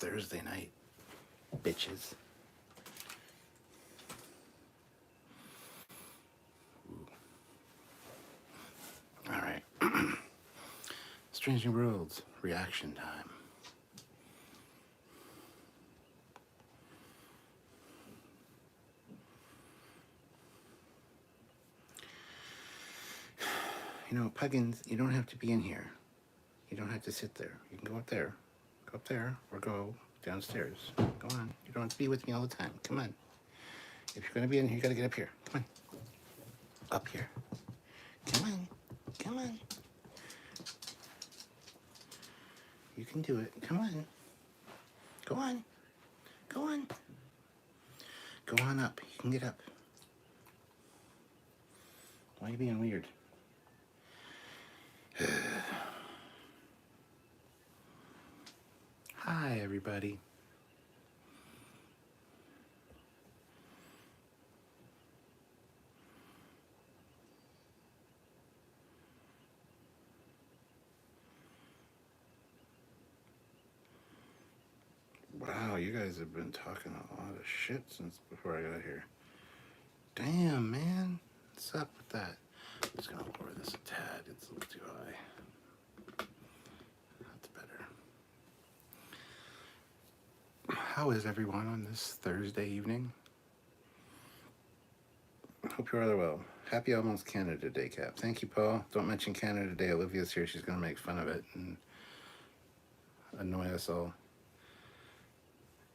Thursday night, bitches. All right. Strange New Worlds, reaction time. You know, Puggins, you don't have to be in here. You don't have to sit there. You can go up there. Go up there or go downstairs. Go on. You don't have to be with me all the time. Come on. If you're going to be in here, you got to get up here. Come on. Up here. Come on. Come on. You can do it. Come on. Go on. Go on. Go on up. You can get up. Why are you being weird? Hi, everybody. Wow, you guys have been talking a lot of shit since before I got here. Damn, man. What's up with that? I'm just gonna lower this a tad. It's a little too high. That's better. How is everyone on this Thursday evening? Hope you're rather well. Happy almost Canada Day, Cap. Thank you, Paul. Don't mention Canada Day. Olivia's here. She's gonna make fun of it and annoy us all.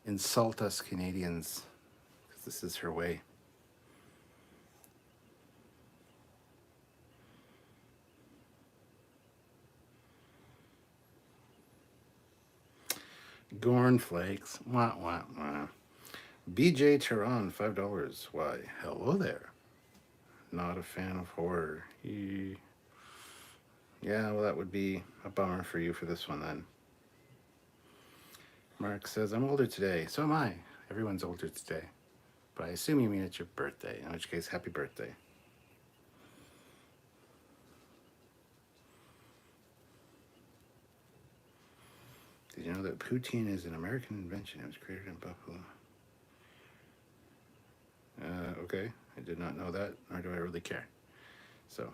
Insult us Canadians, because this is her way. Gorn flakes. Wah, wah, wah. BJ Tehran, $5. Why, hello there. Not a fan of horror. Yeah, well, that would be a bummer for you for this one then. Mark says, I'm older today. So am I. Everyone's older today. But I assume you mean it's your birthday, in which case, happy birthday. Did you know that poutine is an American invention? It was created in Buffalo. Okay, I did not know that, nor do I really care. So,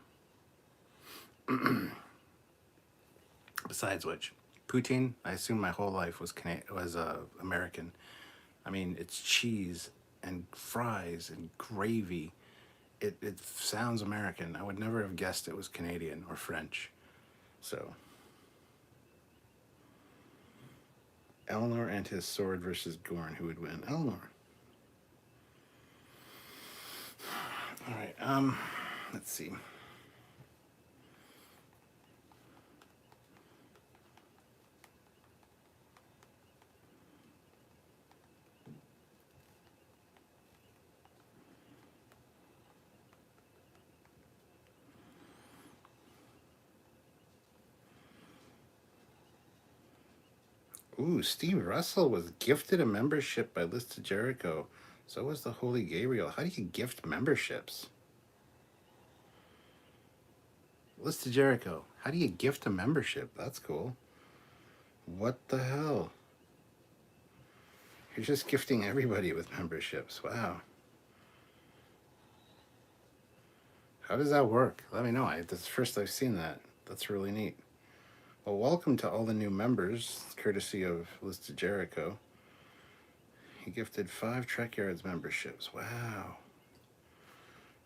besides which, poutine, I assume my whole life was American. I mean, it's cheese and fries and gravy. It sounds American. I would never have guessed it was Canadian or French. So, Eleanor and his sword versus Gorn. Who would win? Eleanor. All right. Let's see. Ooh, Steve Russell was gifted a membership by List of Jericho. So was the Holy Gabriel. How do you gift memberships? List of Jericho. How do you gift a membership? That's cool. What the hell? You're just gifting everybody with memberships. Wow. How does that work? Let me know. That's the first I've seen that. That's really neat. Well, welcome to all the new members, courtesy of List of Jericho. He gifted 5 Trekyards memberships. Wow.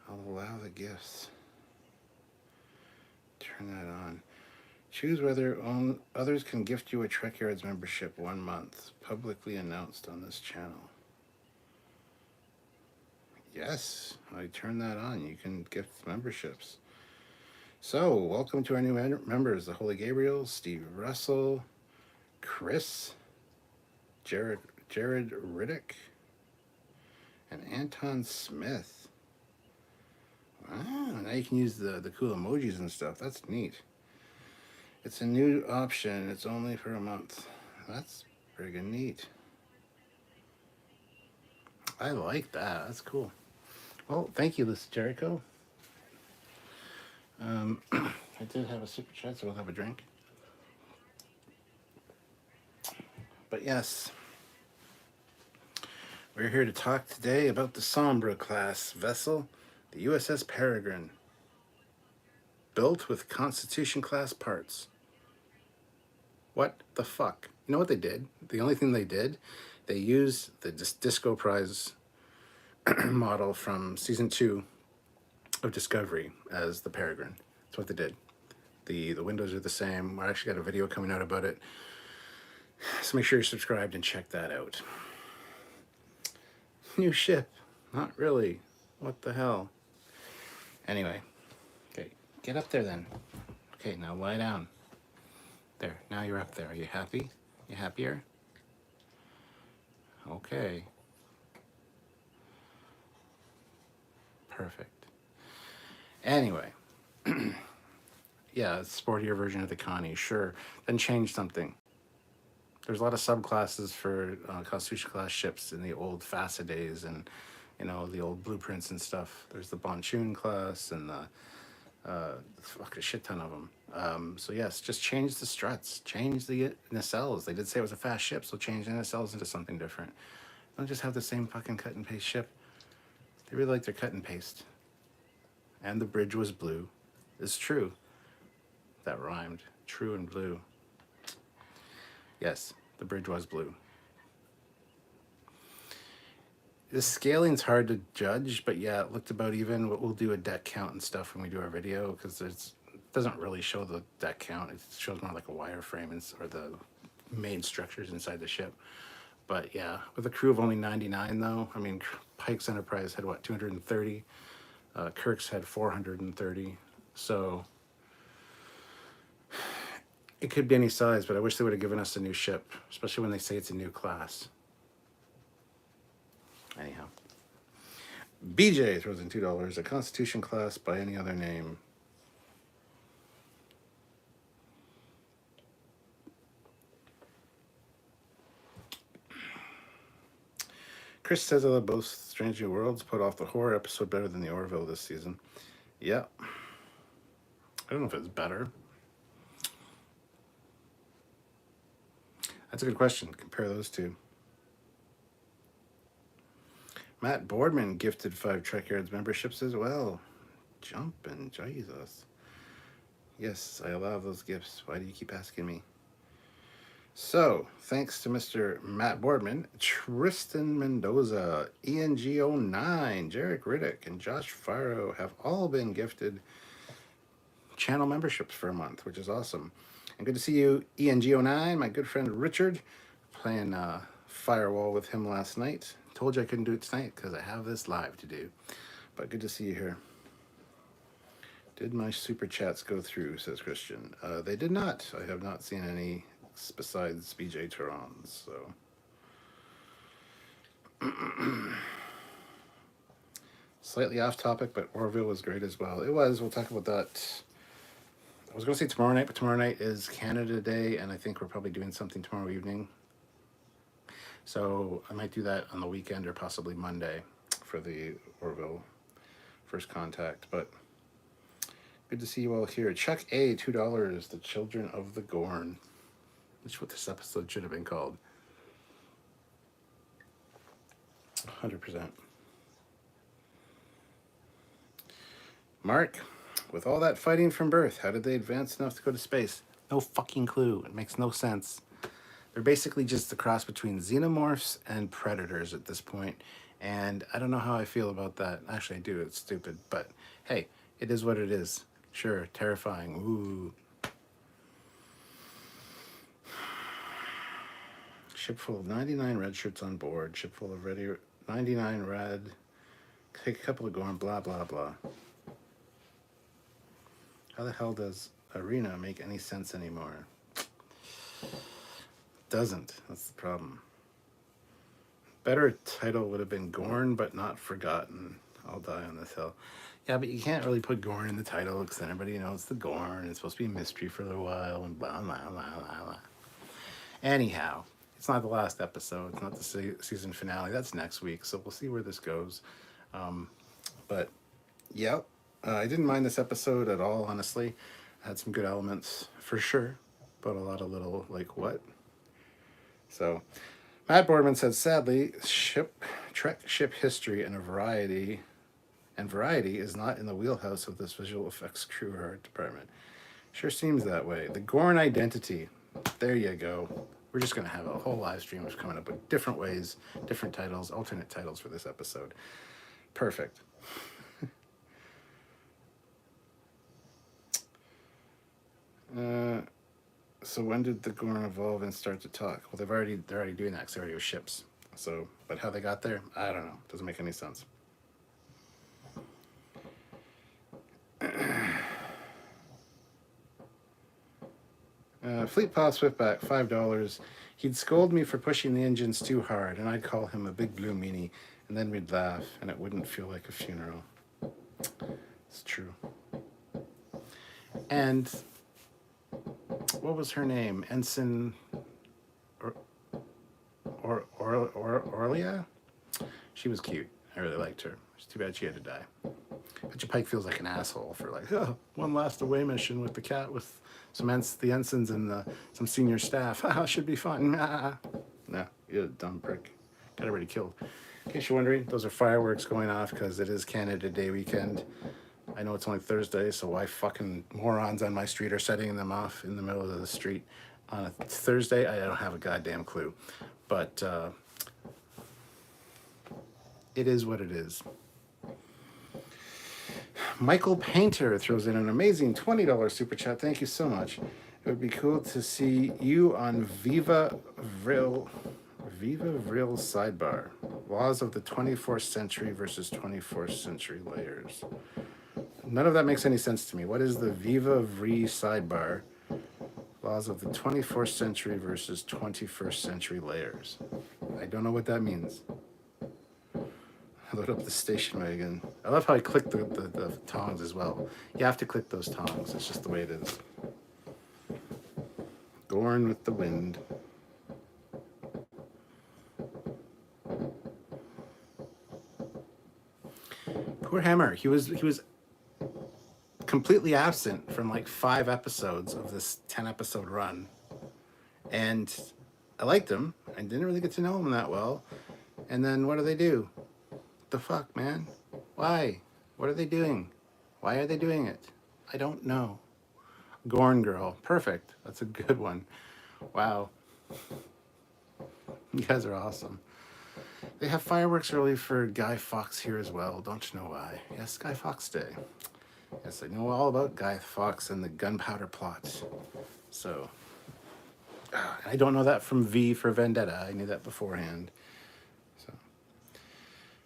I'll allow the gifts. Turn that on. Choose whether others can gift you a Trekyards membership 1 month. Publicly announced on this channel. Yes, I turn that on. You can gift memberships. So, welcome to our new members. The Holy Gabriel, Steve Russell, Chris, Jared Riddick, and Anton Smith. Wow, now you can use the cool emojis and stuff. That's neat. It's a new option. It's only for a month. That's friggin' neat. I like that. That's cool. Well, thank you, List Jericho. I did have a super chat, so we'll have a drink. But yes, We're here to talk today about the Sombra class vessel, the USS Peregrine, built with Constitution class parts. What the fuck? You know what they did? The only thing they did, they used the Disco Prize model from season 2 of Discovery as the Peregrine. That's what they did. The windows are the same. I actually got a video coming out about it. So make sure you're subscribed and check that out. New ship. Not really. What the hell? Anyway. Okay, get up there then. Okay, now lie down. There, now you're up there. Are you happy? You happier? Okay. Perfect. Anyway. Yeah, sportier version of the Connie, sure. Then change something. There's a lot of subclasses for Constitution class ships in the old FASA days and, you know, the old blueprints and stuff. There's the Bonchoon class and fuck, a shit ton of them. So yes, just change the struts, change the nacelles. They did say it was a fast ship, so change the nacelles into something different. Don't just have the same fucking cut and paste ship. They really like their cut and paste. And the bridge was blue. It's true. That rhymed. True and blue. Yes, the bridge was blue. The scaling's hard to judge, but yeah, it looked about even. We'll do a deck count and stuff when we do our video, because it doesn't really show the deck count. It shows more like a wireframe or the main structures inside the ship. But yeah, with a crew of only 99 though, I mean, Pike's Enterprise had what, 230? Kirk's had 430. So it could be any size, but I wish they would have given us a new ship, especially when they say it's a new class. Anyhow. BJ throws in $2. A Constitution class by any other name. Chris says I love both Strange New Worlds. Put off the horror episode better than the Orville this season. Yeah. I don't know if it's better. That's a good question. Compare those two. Matt Boardman gifted 5 Trekyards memberships as well. Jumpin', Jesus. Yes, I allow those gifts. Why do you keep asking me? So, thanks to Mr. Matt Boardman, Tristan Mendoza, ENGO9, Jarek Riddick, and Josh Faro have all been gifted channel memberships for a month, which is awesome. And good to see you, ENGO9, my good friend Richard, playing Firewall with him last night. Told you I couldn't do it tonight because I have this live to do. But good to see you here. Did my super chats go through, says Christian. They did not. I have not seen any besides BJ Tehran's, so. Slightly off topic, but Orville was great as well. It was. We'll talk about that. I was going to say tomorrow night, but tomorrow night is Canada Day, and I think we're probably doing something tomorrow evening. So I might do that on the weekend or possibly Monday for the Orville First Contact. But good to see you all here. Chuck A, $2, The Children of the Gorn. That's what this episode should have been called. 100%. Mark, with all that fighting from birth, how did they advance enough to go to space? No fucking clue. It makes no sense. They're basically just the cross between xenomorphs and predators at this point. And I don't know how I feel about that. Actually, I do. It's stupid. But hey, it is what it is. Sure, terrifying. Ooh. Ship full of 99 red shirts on board. Ship full of 99 red. Take a couple of Gorn, blah, blah, blah. How the hell does Arena make any sense anymore? Doesn't. That's the problem. Better title would have been Gorn, but not forgotten. I'll die on this hill. Yeah, but you can't really put Gorn in the title because then everybody knows the Gorn. It's supposed to be a mystery for a little while and blah, blah, blah, blah, blah. Anyhow, it's not the last episode. It's not the season finale. That's next week, so we'll see where this goes. But, yeah, I didn't mind this episode at all, honestly. I had some good elements, for sure, but a lot of little, like, what? So, Matt Boardman said, sadly, Trek ship history and variety is not in the wheelhouse of this visual effects crew or art department. Sure seems that way. The Gorn identity. There you go. We're just going to have a whole live stream of coming up with different ways, different titles, alternate titles for this episode. Perfect. So when did the Gorn evolve and start to talk? Well, they're already doing that because they already have ships. So, but how they got there, I don't know. Doesn't make any sense. Fleet Paw Swiftback, $5. He'd scold me for pushing the engines too hard, and I'd call him a big blue meanie, and then we'd laugh, and it wouldn't feel like a funeral. It's true. And what was her name? Ensign Orlia? She was cute. I really liked her. It's too bad she had to die. Bet you Pike feels like an asshole for like, oh, one last away mission with the cat with the ensigns and some senior staff. Should be fun. No, you're a dumb prick. Got everybody killed. In case you're wondering, those are fireworks going off because it is Canada Day weekend. I know it's only Thursday, so why fucking morons on my street are setting them off in the middle of the street on a Thursday? I don't have a goddamn clue. But it is what it is. Michael Painter throws in an amazing $20 super chat. Thank you so much. It would be cool to see you on Viva Vril sidebar. Laws of the 24th century versus 21st century layers. None of that makes any sense to me. What is the Viva Vril sidebar? Laws of the 24th century versus 21st century layers. I don't know what that means. Load up the station wagon. I love how I click the tongs as well. You have to click those tongs. It's just the way it is. Gorn with the wind. Poor Hammer. He was completely absent from like 5 episodes of this 10-episode run. And I liked him. I didn't really get to know him that well. And then what do? The fuck, man? Why? What are they doing? Why are they doing it? I don't know. Gorn girl. Perfect. That's a good one. Wow. You guys are awesome. They have fireworks early for Guy Fawkes here as well. Don't you know why? Yes, Guy Fawkes Day. Yes, I know all about Guy Fawkes and the gunpowder plot. So, I don't know that from V for Vendetta. I knew that beforehand. So,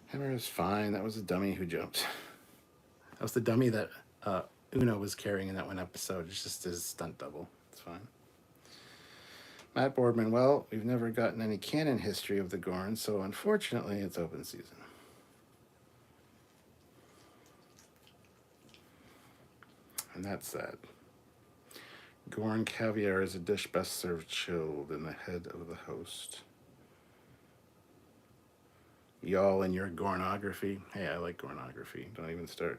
Hammer is fine. That was a dummy who jumped. That was the dummy that Una was carrying in that one episode. It's just his stunt double. It's fine. Matt Boardman, well, we've never gotten any canon history of the Gorn, so unfortunately it's open season. And that's sad. Gorn caviar is a dish best served chilled in the head of the host. Y'all and your Gornography. Hey, I like Gornography. Don't even start.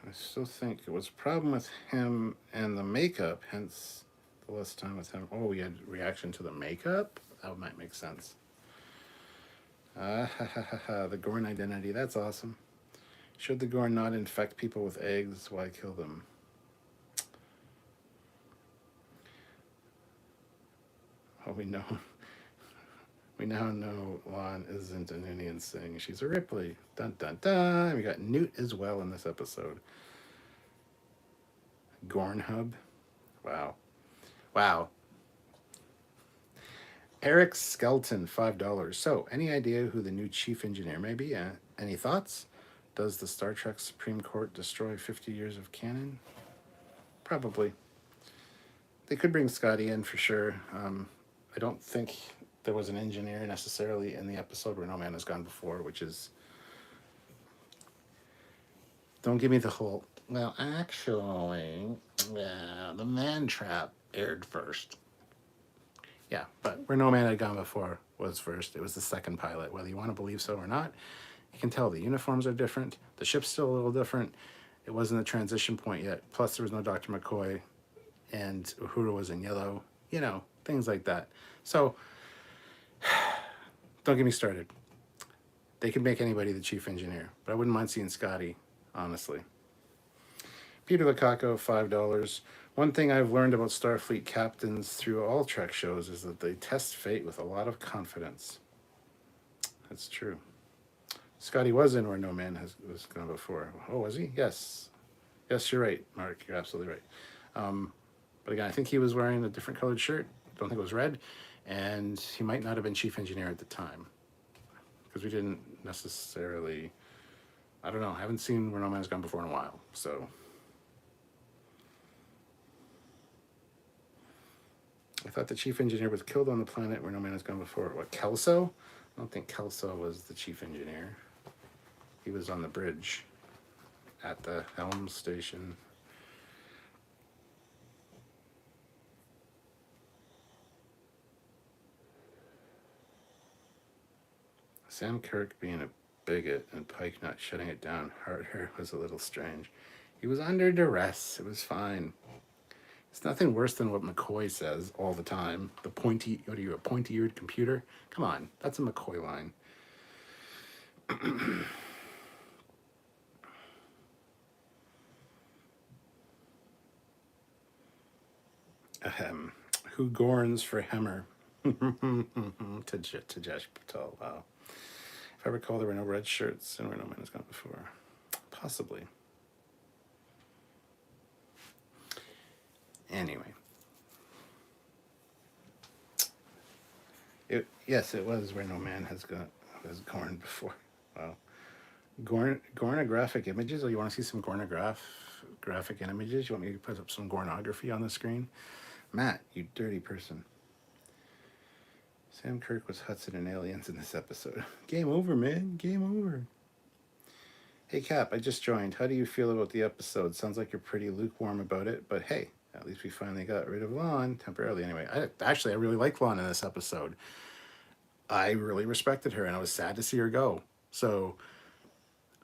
I still think it was a problem with him and the makeup, hence the less time with him. Oh, we had reaction to the makeup? That might make sense. The Gorn identity, that's awesome. Should the Gorn not infect people with eggs? Why kill them? Oh, we now know Lon isn't an Indian Singh. She's a Ripley. Dun dun dun. We got Newt as well in this episode. Gorn Hub. Wow. Wow. Eric Skelton, $5. So, any idea who the new chief engineer may be? Any thoughts? Does the Star Trek Supreme Court destroy 50 years of canon? Probably. They could bring Scotty in for sure. I don't think there was an engineer necessarily in the episode where No Man Has Gone Before, which is... Don't give me the whole... Well, actually, the Man Trap aired first. Yeah, but where No Man Had Gone Before was first. It was the second pilot. Whether you want to believe so or not, you can tell the uniforms are different. The ship's still a little different. It wasn't a transition point yet. Plus, there was no Dr. McCoy. and Uhura was in yellow, you know, things like that. So don't get me started. They could make anybody the chief engineer, but I wouldn't mind seeing Scotty, honestly. Peter Lukaku, $5. One thing I've learned about Starfleet captains through all Trek shows is that they test fate with a lot of confidence. That's true. Scotty was in Where No Man was gone before. Oh, was he? Yes. Yes, you're right, Mark. You're absolutely right. But again, I think he was wearing a different colored shirt. Don't think it was red. And he might not have been chief engineer at the time. Because we didn't necessarily... I don't know. I haven't seen Where No Man's Gone before in a while. So... I thought the chief engineer was killed on the planet Where No Man Has Gone before. What, Kelso? I don't think Kelso was the chief engineer. He was on the bridge at the helm station. Sam Kirk being a bigot and Pike not shutting it down harder was a little strange. He was under duress. It was fine. It's nothing worse than what McCoy says all the time. The pointy, what are you, a pointy-eared computer? Come on, that's a McCoy line. Who Gorns for Hemmer? to Jesh Patel. Wow. If I recall, there were no red shirts in Where No Man Has Gone before. Possibly. Anyway. Yes, it was Where No Man Has Gorn before. Wow. Gornographic images? Oh, you want to see some graphic images? You want me to put up some gornography on the screen? Matt, you dirty person. Sam Kirk was Hudson and aliens in this episode. Game over, man. Game over. Hey, Cap, I just joined. How do you feel about the episode? Sounds like you're pretty lukewarm about it, but hey, at least we finally got rid of Lon, temporarily anyway. I really liked Lon in this episode. I really respected her, and I was sad to see her go. So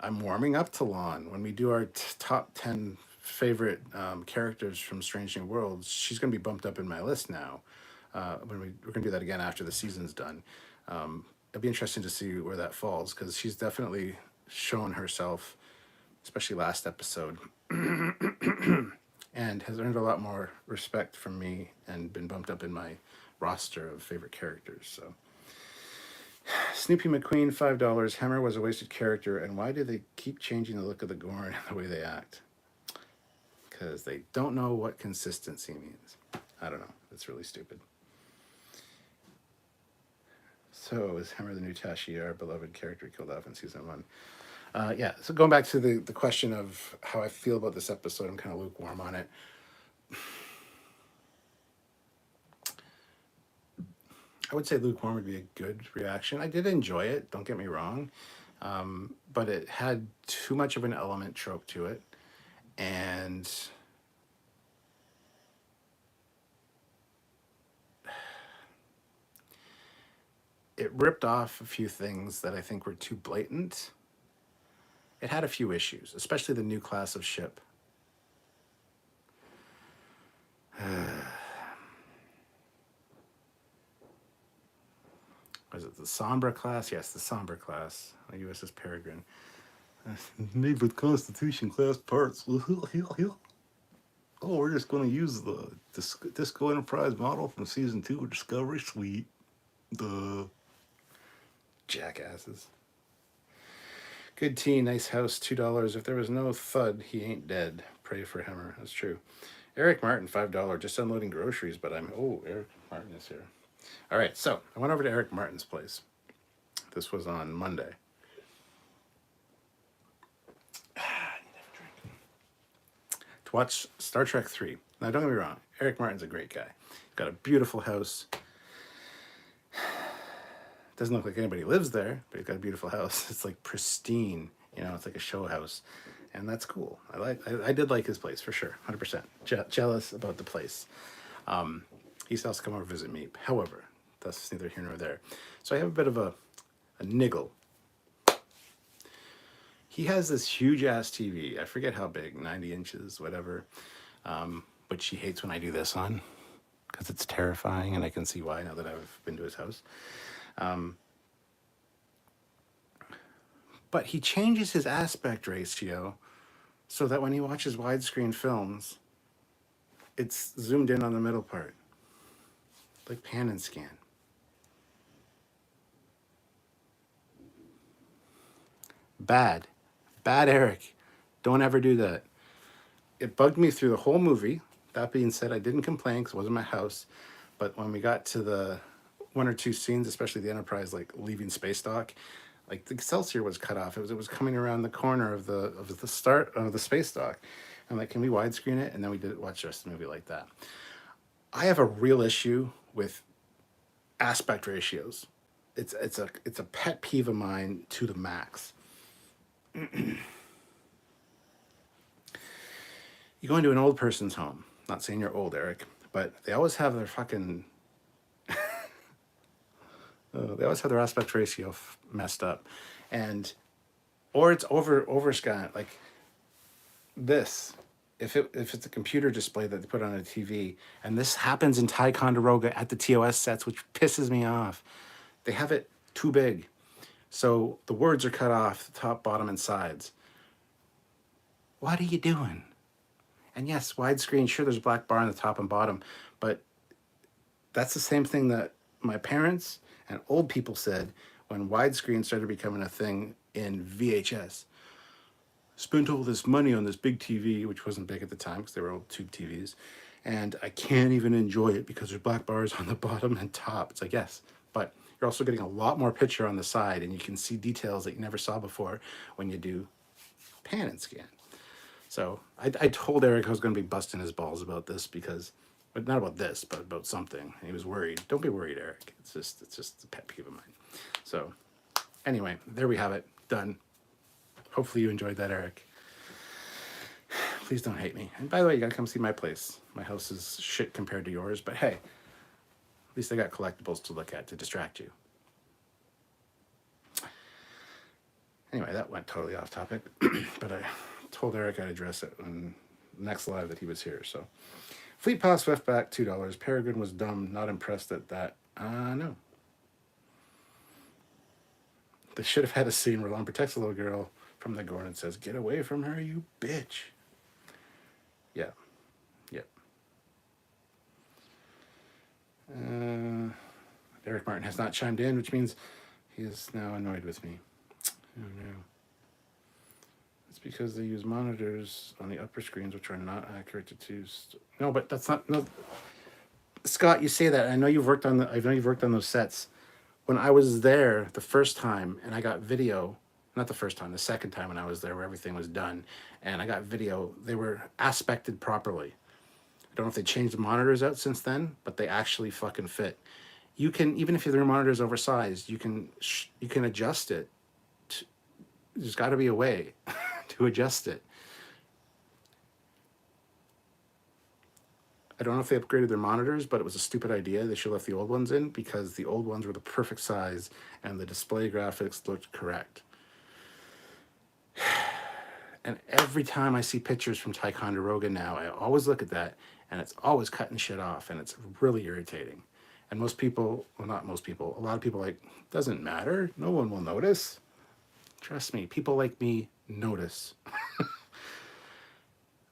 I'm warming up to Lon. When we do our top 10 favorite characters from Strange New Worlds, she's going to be bumped up in my list now. We're going to do that again after the season's done. It'll be interesting to see where that falls, because she's definitely shown herself, especially last episode, and has earned a lot more respect from me and been bumped up in my roster of favorite characters. So, Snoopy McQueen, $5. Hemmer was a wasted character, and why do they keep changing the look of the Gorn and the way they act? Because they don't know what consistency means. I don't know. It's really stupid. So, is Hemmer the new Tashi, our beloved character killed off in season 1? Yeah, so going back to the question of how I feel about this episode, I'm kind of lukewarm on it. I would say lukewarm would be a good reaction. I did enjoy it, don't get me wrong, but it had too much of an element trope to it, and it ripped off a few things that I think were too blatant. It had a few issues, especially the new class of ship. Was it the Sombra class? Yes, the Sombra class. The USS Peregrine. Made with Constitution class parts. Oh, we're just going to use the Disco Enterprise model from season 2 of Discovery. Sweet. The jackasses. Good tea, nice house, $2. If there was no thud, he ain't dead. Pray for Hemmer. That's true. Eric Martin, $5. Just unloading groceries, but Eric Martin is here. All right, so I went over to Eric Martin's place. This was on Monday. I need to have a drink. To watch Star Trek 3. Now, don't get me wrong. Eric Martin's a great guy. He's got a beautiful house. Doesn't look like anybody lives there, but he's got a beautiful house. It's like pristine, it's like a show house, and that's cool. I did like his place for sure, 100%. Jealous about the place. He used to also come over and visit me. However, that's neither here nor there. So I have a bit of a niggle. He has this huge ass TV. I forget how big, 90 inches, whatever. which he hates when I do this on, because it's terrifying, and I can see why now that I've been to his house. But he changes his aspect ratio so that when he watches widescreen films, it's zoomed in on the middle part, like pan and scan. Bad. Bad, Eric. Don't ever do that. It bugged me through the whole movie. That being said, I didn't complain because it wasn't my house. But when we got to the one or two scenes, especially the Enterprise, like leaving space dock, like the Excelsior was cut off. It was coming around the corner of the start of the space dock. I'm like, can we widescreen it? And then we did watch the rest of the movie like that. I have a real issue with aspect ratios. It's a pet peeve of mine to the max. You go into an old person's home. Not saying you're old, Eric, but they always have their fucking. They always have their aspect ratio messed up, and or it's overscan. Like this, if it's a computer display that they put on a TV, and this happens in Ticonderoga at the TOS sets, which pisses me off. They have it too big, so the words are cut off the top, bottom, and sides. What are you doing? And yes, widescreen, sure, there's a black bar on the top and bottom, but that's the same thing that my parents and old people said when widescreen started becoming a thing in VHS. Spent all this money on this big TV, which wasn't big at the time because they were old tube TVs, and I can't even enjoy it because there's black bars on the bottom and top. It's like, yes, but you're also getting a lot more picture on the side, and you can see details that you never saw before when you do pan and scan. So I told Eric I was going to be busting his balls about this because, but not about this, but about something. And he was worried. Don't be worried, Eric. It's just a pet peeve of mine. So anyway, there we have it. Done. Hopefully you enjoyed that, Eric. Please don't hate me. And by the way, you got to come see my place. My house is shit compared to yours, but hey, at least I got collectibles to look at to distract you. Anyway, that went totally off topic, but I told Eric I'd address it on the next live that he was here. So, Fleet Pass left back $2. Peregrine was dumb, not impressed at that. No. They should have had a scene where Lon protects the little girl from the Gorn and says, "Get away from her, you bitch." Yeah. Yep. Eric Martin has not chimed in, which means he is now annoyed with me. Oh no. It's because they use monitors on the upper screens, which are not accurate to choose. No, but that's not. No, Scott, you say that. I know you've worked on those sets. When I was there the first time, and I got video. Not the first time, the second time when I was there, where everything was done, and I got video. They were aspected properly. I don't know if they changed the monitors out since then, but they actually fucking fit. You can, even if your monitor's oversized, you can adjust it. There's got to be a way to adjust it. I don't know if they upgraded their monitors, but it was a stupid idea. They should have left the old ones in because the old ones were the perfect size and the display graphics looked correct. And every time I see pictures from Ticonderoga now, I always look at that and it's always cutting shit off and it's really irritating. And most people, well, not most people, a lot of people are like, doesn't matter. No one will notice. Trust me, people like me notice.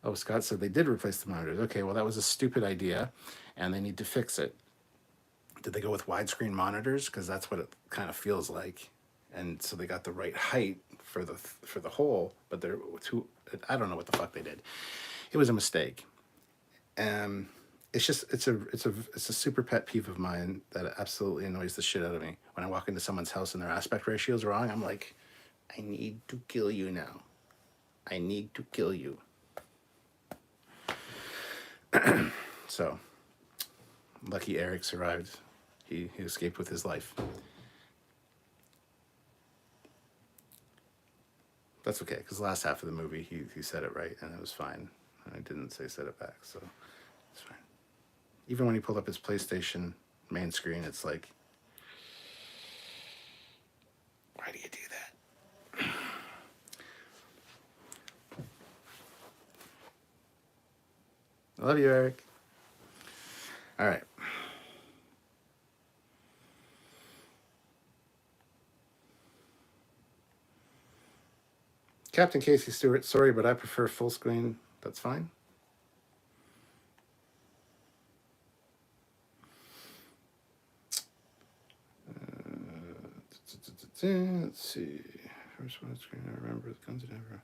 Oh, Scott said they did replace the monitors. Okay, well, that was a stupid idea, and they need to fix it. Did they go with widescreen monitors? Because that's what it kind of feels like. And so they got the right height for the hole, but they're too. I don't know what the fuck they did. It was a mistake. It's just it's a super pet peeve of mine that absolutely annoys the shit out of me. When I walk into someone's house and their aspect ratio is wrong, I'm like, I need to kill you now. I need to kill you. So, lucky Eric survived. He escaped with his life. That's okay, because the last half of the movie, he said it right, and it was fine. And I didn't said it back, so it's fine. Even when he pulled up his PlayStation main screen, it's like, why do you do that? I love you, Eric. All right. Captain Casey Stewart, sorry, but I prefer full screen. That's fine. Let's see. First widescreen I remember. The guns never.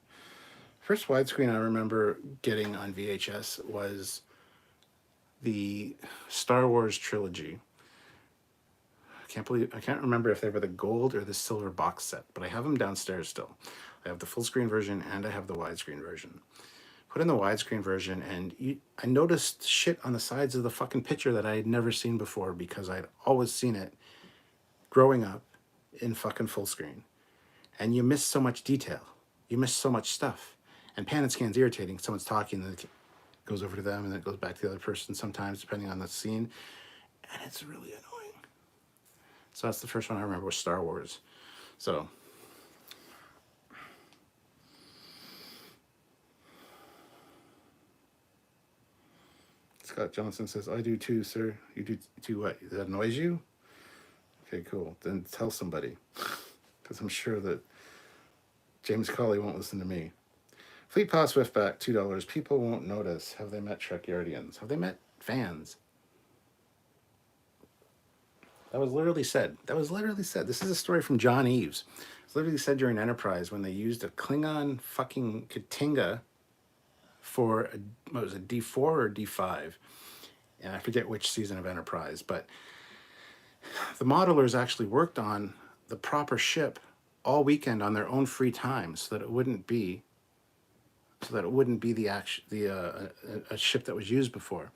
First widescreen I remember getting on VHS was the Star Wars trilogy. I can't remember if they were the gold or the silver box set, but I have them downstairs still. I have the full screen version and I have the widescreen version. Put in the widescreen version, and I noticed shit on the sides of the fucking picture that I had never seen before because I'd always seen it growing up in fucking full screen. And you miss so much detail. You miss so much stuff. And pan and scan's irritating. Someone's talking, and it goes over to them, and then it goes back to the other person sometimes, depending on the scene. And it's really annoying. So that's the first one I remember was Star Wars. So Scott Johnson says, I do too, sir. You do what? Does that annoys you? Okay, cool. Then tell somebody. Because I'm sure that James Colley won't listen to me. Fleet Paw Swiftback, $2. People won't notice. Have they met Trekyardians? Have they met fans? That was literally said. This is a story from John Eves. It's literally said during Enterprise when they used a Klingon fucking Katinga for, what was it, D4 or D5? And I forget which season of Enterprise, but the modelers actually worked on the proper ship all weekend on their own free time so that it wouldn't be a ship that was used before.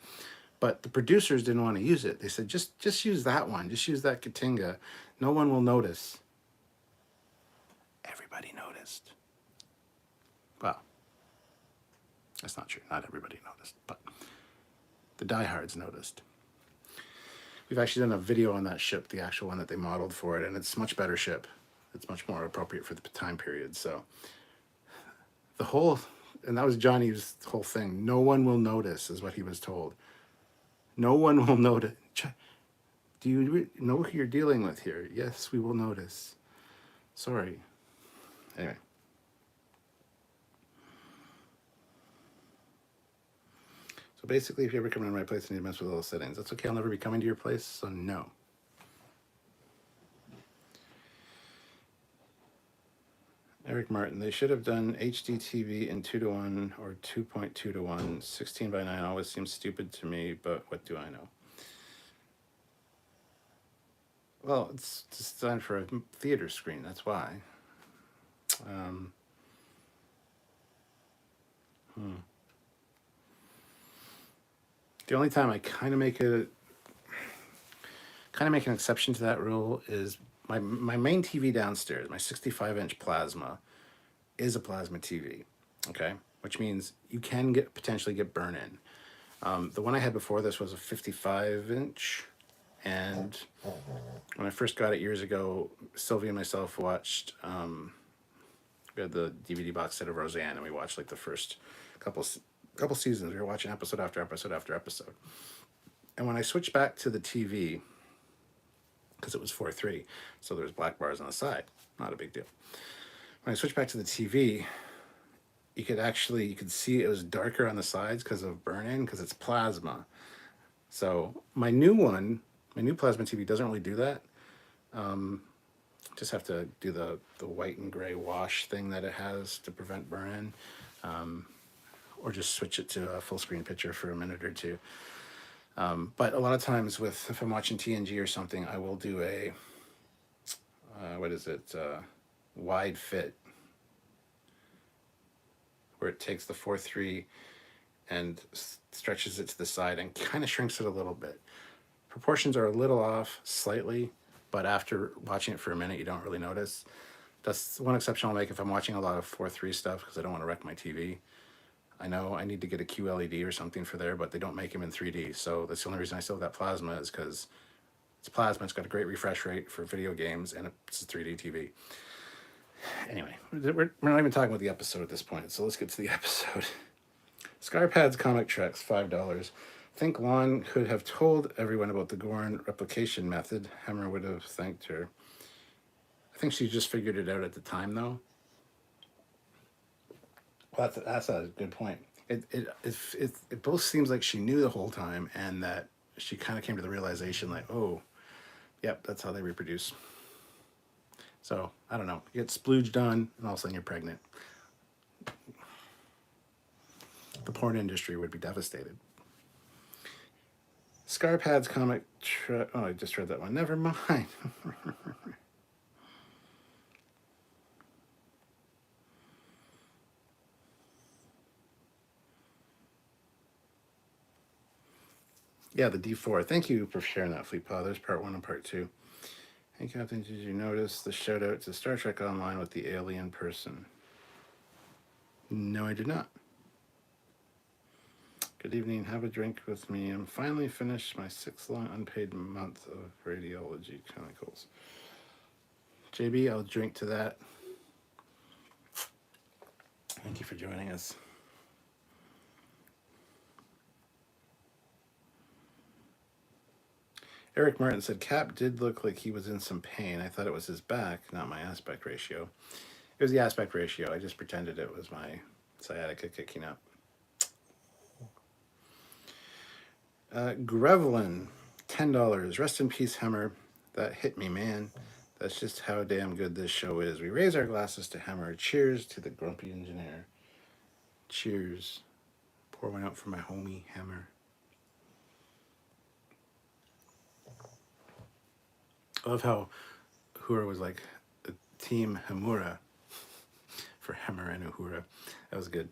But the producers didn't want to use it. They said, just use that one. Just use that Katinga. No one will notice. Everybody noticed. Well, that's not true. Not everybody noticed, but the diehards noticed. We've actually done a video on that ship, the actual one that they modeled for it, and it's a much better ship. It's much more appropriate for the time period. So and that was Johnny's whole thing. No one will notice is what he was told. No one will notice. Do you know who you're dealing with here? Yes, we will notice. Sorry. Anyway. So basically, if you ever come to my place and you mess with little settings, that's okay. I'll never be coming to your place, so no. Eric Martin, they should have done HDTV in 2:1 or 2.2:1. 16:9 always seems stupid to me, but what do I know? Well, it's designed for a theater screen, that's why. The only time I kind of make an exception to that rule is my main TV downstairs, my 65-inch plasma, is a plasma TV, okay? Which means you can potentially get burn-in. The one I had before this was a 55-inch, and when I first got it years ago, Sylvie and myself watched, we had the DVD box set of Roseanne, and we watched like the first couple seasons. We were watching episode after episode after episode. And when I switched back to the TV, because it was 4:3, so there's black bars on the side, not a big deal. When I switched back to the TV, you could see it was darker on the sides because of burn-in, because it's plasma. So my new plasma TV doesn't really do that. Just have to do the white and gray wash thing that it has to prevent burn-in, or just switch it to a full screen picture for a minute or two. But a lot of times if I'm watching TNG or something, I will do a, wide fit, where it takes the 4:3 and stretches it to the side and kind of shrinks it a little bit. Proportions are a little off, slightly, but after watching it for a minute, you don't really notice. That's one exception I'll make if I'm watching a lot of 4:3 stuff, because I don't want to wreck my TV. I know I need to get a QLED or something for there, but they don't make them in 3D. So that's the only reason I still have that plasma, is because it's plasma. It's got a great refresh rate for video games, and it's a 3D TV. Anyway, we're not even talking about the episode at this point, so let's get to the episode. Scarpad's Comic Treks, $5. Think Lon could have told everyone about the Gorn replication method. Hammer would have thanked her. I think she just figured it out at the time, though. Well, that's a good point. It both seems like she knew the whole time, and that she kind of came to the realization, like, oh, yep, that's how they reproduce. So, I don't know. You get splooged on, and all of a sudden you're pregnant. The porn industry would be devastated. Scarpad's Comic oh, I just read that one. Never mind. Yeah, the D4. Thank you for sharing that, Fleetpaw. There's part 1 and part 2. Hey, Captain, did you notice the shout out to Star Trek Online with the alien person? No, I did not. Good evening. Have a drink with me. I'm finally finished my 6 long unpaid month of radiology chemicals. JB, I'll drink to that. Thank you for joining us. Eric Martin said, Cap did look like he was in some pain. I thought it was his back, not my aspect ratio. It was the aspect ratio. I just pretended it was my sciatica kicking up. Grevlin, $10. Rest in peace, Hammer. That hit me, man. That's just how damn good this show is. We raise our glasses to Hammer. Cheers to the grumpy engineer. Cheers. Pour one out for my homie, Hammer. I love how Uhura was like a team Hamura for Hammer and Uhura. That was good.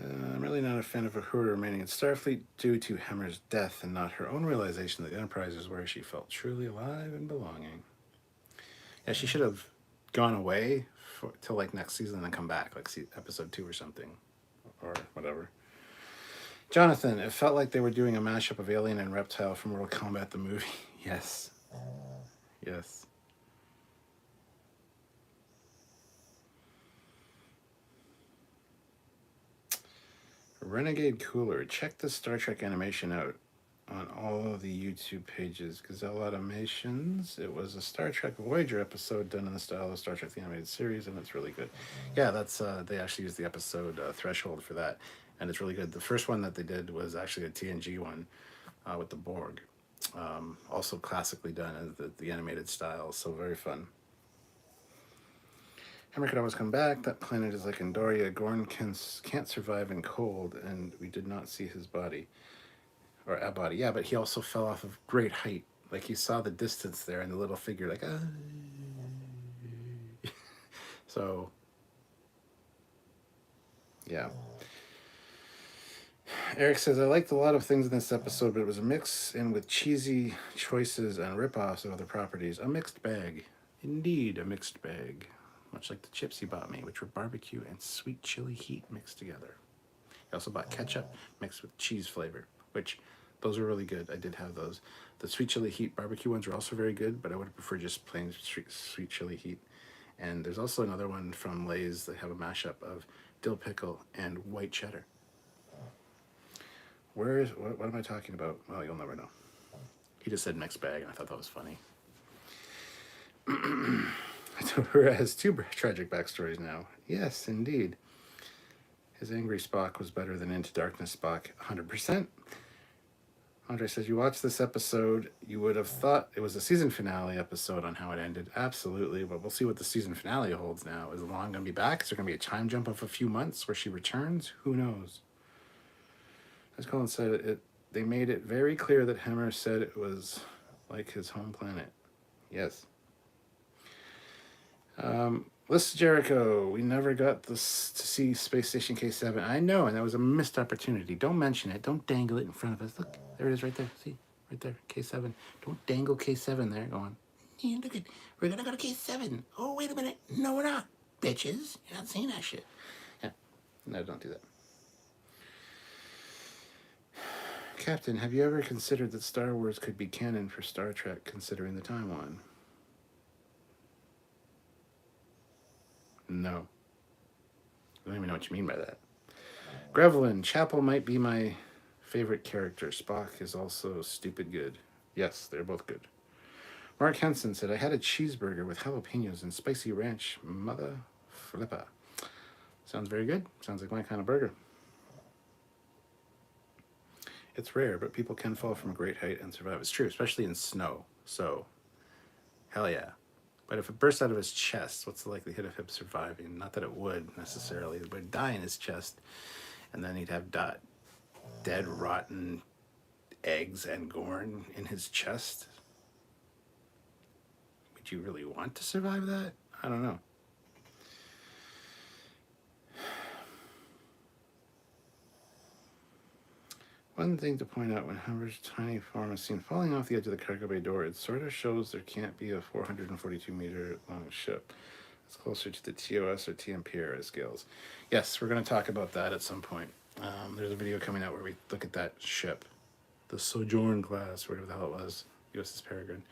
I'm really not a fan of Uhura remaining in Starfleet due to Hammer's death and not her own realization that the Enterprise is where she felt truly alive and belonging. Yeah, she should have gone away till like next season and then come back, like episode 2 or something, or whatever. Jonathan, it felt like they were doing a mashup of Alien and Reptile from Mortal Kombat the movie. Yes. Yes. Renegade Cooler, check the Star Trek animation out on all of the YouTube pages. Gazelle Automations. It was a Star Trek Voyager episode done in the style of Star Trek the Animated Series, and it's really good. Yeah, that's they actually used the episode Threshold for that, and it's really good. The first one that they did was actually a TNG one with the Borg. Also classically done in the animated style, so very fun. Hammer could always come back. That planet is like Andoria. Gorn can't survive in cold, and we did not see his body. Or a body. Yeah, but he also fell off of great height. Like, you saw the distance there and the little figure, like, So, yeah. Eric says, I liked a lot of things in this episode, but it was a mix in with cheesy choices and ripoffs of other properties. A mixed bag. Indeed, a mixed bag. Much like the chips he bought me, which were barbecue and sweet chili heat mixed together. He also bought ketchup mixed with cheese flavor, which those are really good. I did have those. The sweet chili heat barbecue ones are also very good, but I would have preferred just plain sweet chili heat. And there's also another one from Lay's that have a mashup of dill pickle and white cheddar. What am I talking about? Well, you'll never know. He just said mixed bag, and I thought that was funny. Uhura has 2 tragic backstories now. Yes, indeed. His angry Spock was better than Into Darkness Spock, 100%. Andre says, you watched this episode, you would have thought it was a season finale episode on how it ended. Absolutely, but we'll see what the season finale holds now. Is Lon going to be back? Is there going to be a time jump of a few months where she returns? Who knows? As Colin said, they made it very clear that Hammer said it was like his home planet. Yes. Liz Jericho, we never got this to see Space Station K7. I know, and that was a missed opportunity. Don't mention it. Don't dangle it in front of us. Look, there it is right there. See? Right there. K7. Don't dangle K7 there. Go on. Yeah, look at, we're going to go to K7. Oh, wait a minute. No, we're not. Bitches. You're not saying that shit. Yeah. No, don't do that. Captain, have you ever considered that Star Wars could be canon for Star Trek, considering the timeline? No. I don't even know what you mean by that. Grevlin, Chapel might be my favorite character. Spock is also stupid good. Yes, they're both good. Mark Henson said, I had a cheeseburger with jalapenos and spicy ranch. Mother flipper. Sounds very good. Sounds like my kind of burger. It's rare, but people can fall from a great height and survive. It's true, especially in snow. So, hell yeah. But if it bursts out of his chest, what's the likelihood of him surviving? Not that it would necessarily. It would die in his chest, and then he'd have dead, rotten eggs and Gorn in his chest. Would you really want to survive that? I don't know. One thing to point out, when Humber's tiny form is seen falling off the edge of the cargo bay door, it sort of shows there can't be a 442-meter long ship. It's closer to the TOS or TMP era scales. Yes, we're going to talk about that at some point. There's a video coming out where we look at that ship, the Sojourn class, whatever the hell it was, USS Peregrine.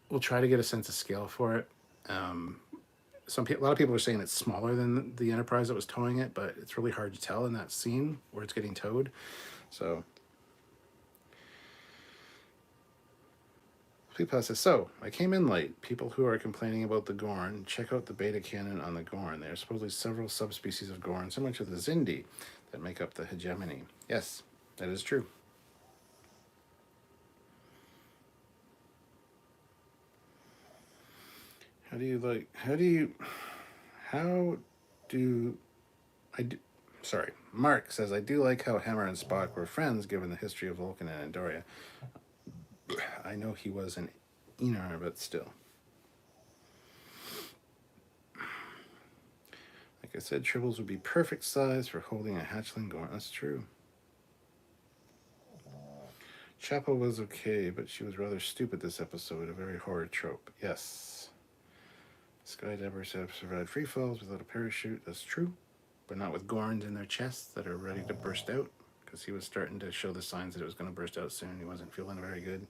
We'll try to get a sense of scale for it. A lot of people are saying it's smaller than the Enterprise that was towing it, but it's really hard to tell in that scene where it's getting towed. So, Fleetpass says, so, I came in late. People who are complaining about the Gorn, check out the beta canon on the Gorn. There are supposedly several subspecies of Gorn, similar to the Xindi, that make up the hegemony. Yes, that is true. Mark says, I do like how Hammer and Spock were friends given the history of Vulcan and Andoria. I know he was an Enar, but still. Like I said, Tribbles would be perfect size for holding a hatchling Gorn. That's true. Chapel was okay, but she was rather stupid this episode, a very horror trope. Yes. Skydivers have survived free falls without a parachute. That's true, but not with Gorns in their chests that are ready to burst out, because he was starting to show the signs that it was going to burst out soon. He wasn't feeling very good.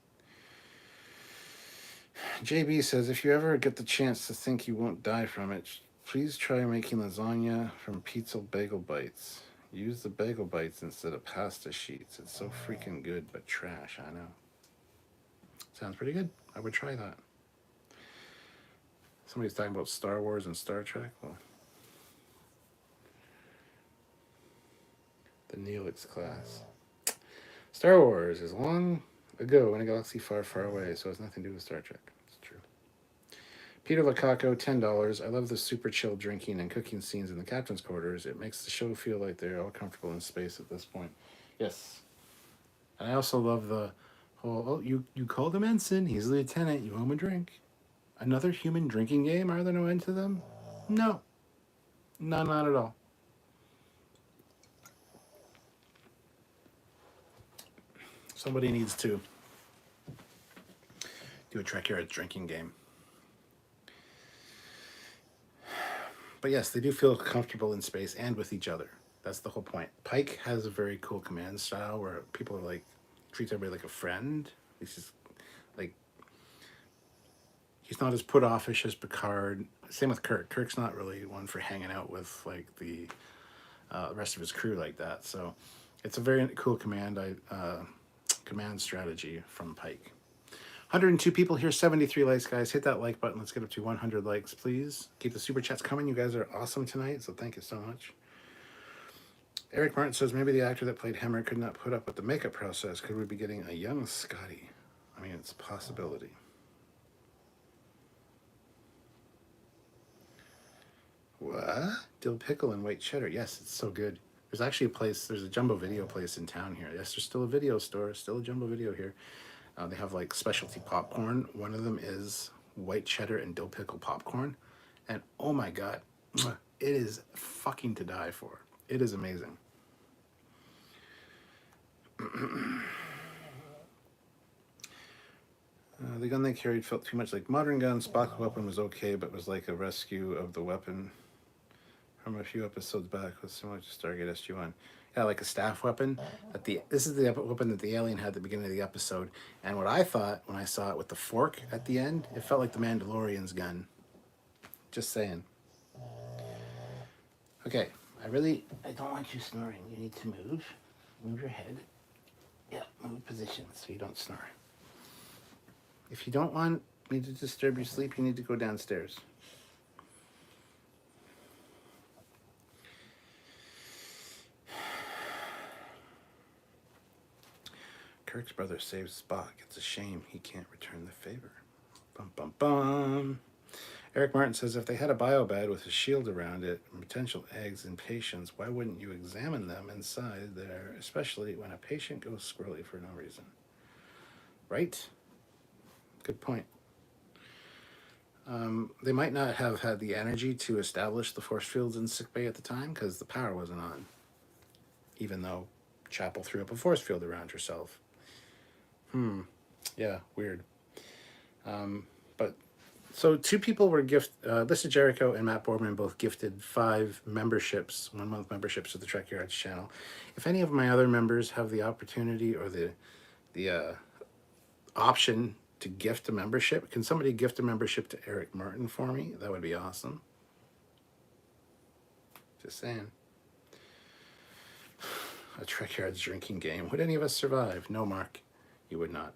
JB says, if you ever get the chance to think you won't die from it, please try making lasagna from pizza bagel bites. Use the bagel bites instead of pasta sheets. It's so freaking good, but trash, I know. Sounds pretty good. I would try that. Somebody's talking about Star Wars and Star Trek. Well, the Neelix class. Star Wars is long ago in a galaxy far, far away, so it has nothing to do with Star Trek. It's true. Peter Lacaco, $10. I love the super chill drinking and cooking scenes in the captain's quarters. It makes the show feel like they're all comfortable in space at this point. Yes. And I also love the whole, you called him ensign, he's a lieutenant, you owe him a drink. Another human drinking game? Are there no end to them? No. No, not at all. Somebody needs to do a Trekyards drinking game. But yes, they do feel comfortable in space and with each other. That's the whole point. Pike has a very cool command style where people are like, treats everybody like a friend. He's just like, he's not as put offish as Picard. Same with Kirk. Kirk's not really one for hanging out with like the rest of his crew like that. So it's a very cool command strategy from Pike. 102 people here, 73 likes, guys. Hit that like button. Let's get up to 100 likes, please. Keep the super chats coming. You guys are awesome tonight, so thank you so much. Eric Martin says, maybe the actor that played Hammer could not put up with the makeup process. Could we be getting a young Scotty? I mean, it's a possibility. What? Dill pickle and white cheddar. Yes, it's so good. There's actually a place, there's a Jumbo Video place in town here. Yes, there's still a video store, still a Jumbo Video here. They have like specialty popcorn. One of them is white cheddar and dill pickle popcorn. And oh my God, it is fucking to die for. It is amazing. The gun they carried felt too much like modern guns. Spock's weapon was okay, but was like a rescue of the weapon from a few episodes back. Was similar to Stargate SG-1. had like a staff weapon. This is the weapon that the alien had at the beginning of the episode. And what I thought when I saw it with the fork at the end, it felt like the Mandalorian's gun. Just saying. Okay, I don't want you snoring. You need to move. Move your head. Yeah, move position so you don't snore. If you don't want me to disturb your sleep, you need to go downstairs. Kirk's brother saves Spock. It's a shame he can't return the favor. Bum, bum, bum. Eric Martin says, if they had a biobed with a shield around it and potential eggs in patients, why wouldn't you examine them inside there, especially when a patient goes squirrely for no reason? Right? Good point. They might not have had the energy to establish the force fields in sickbay at the time because the power wasn't on, even though Chapel threw up a force field around herself. Yeah, weird. But so two people were Lisa Jericho and Matt Boardman both gifted 5 memberships, 1-month memberships to the Trekyards channel. If any of my other members have the opportunity or the option to gift a membership, can somebody gift a membership to Eric Martin for me? That would be awesome. Just saying. A Trekyards drinking game. Would any of us survive? No, Mark, you would not.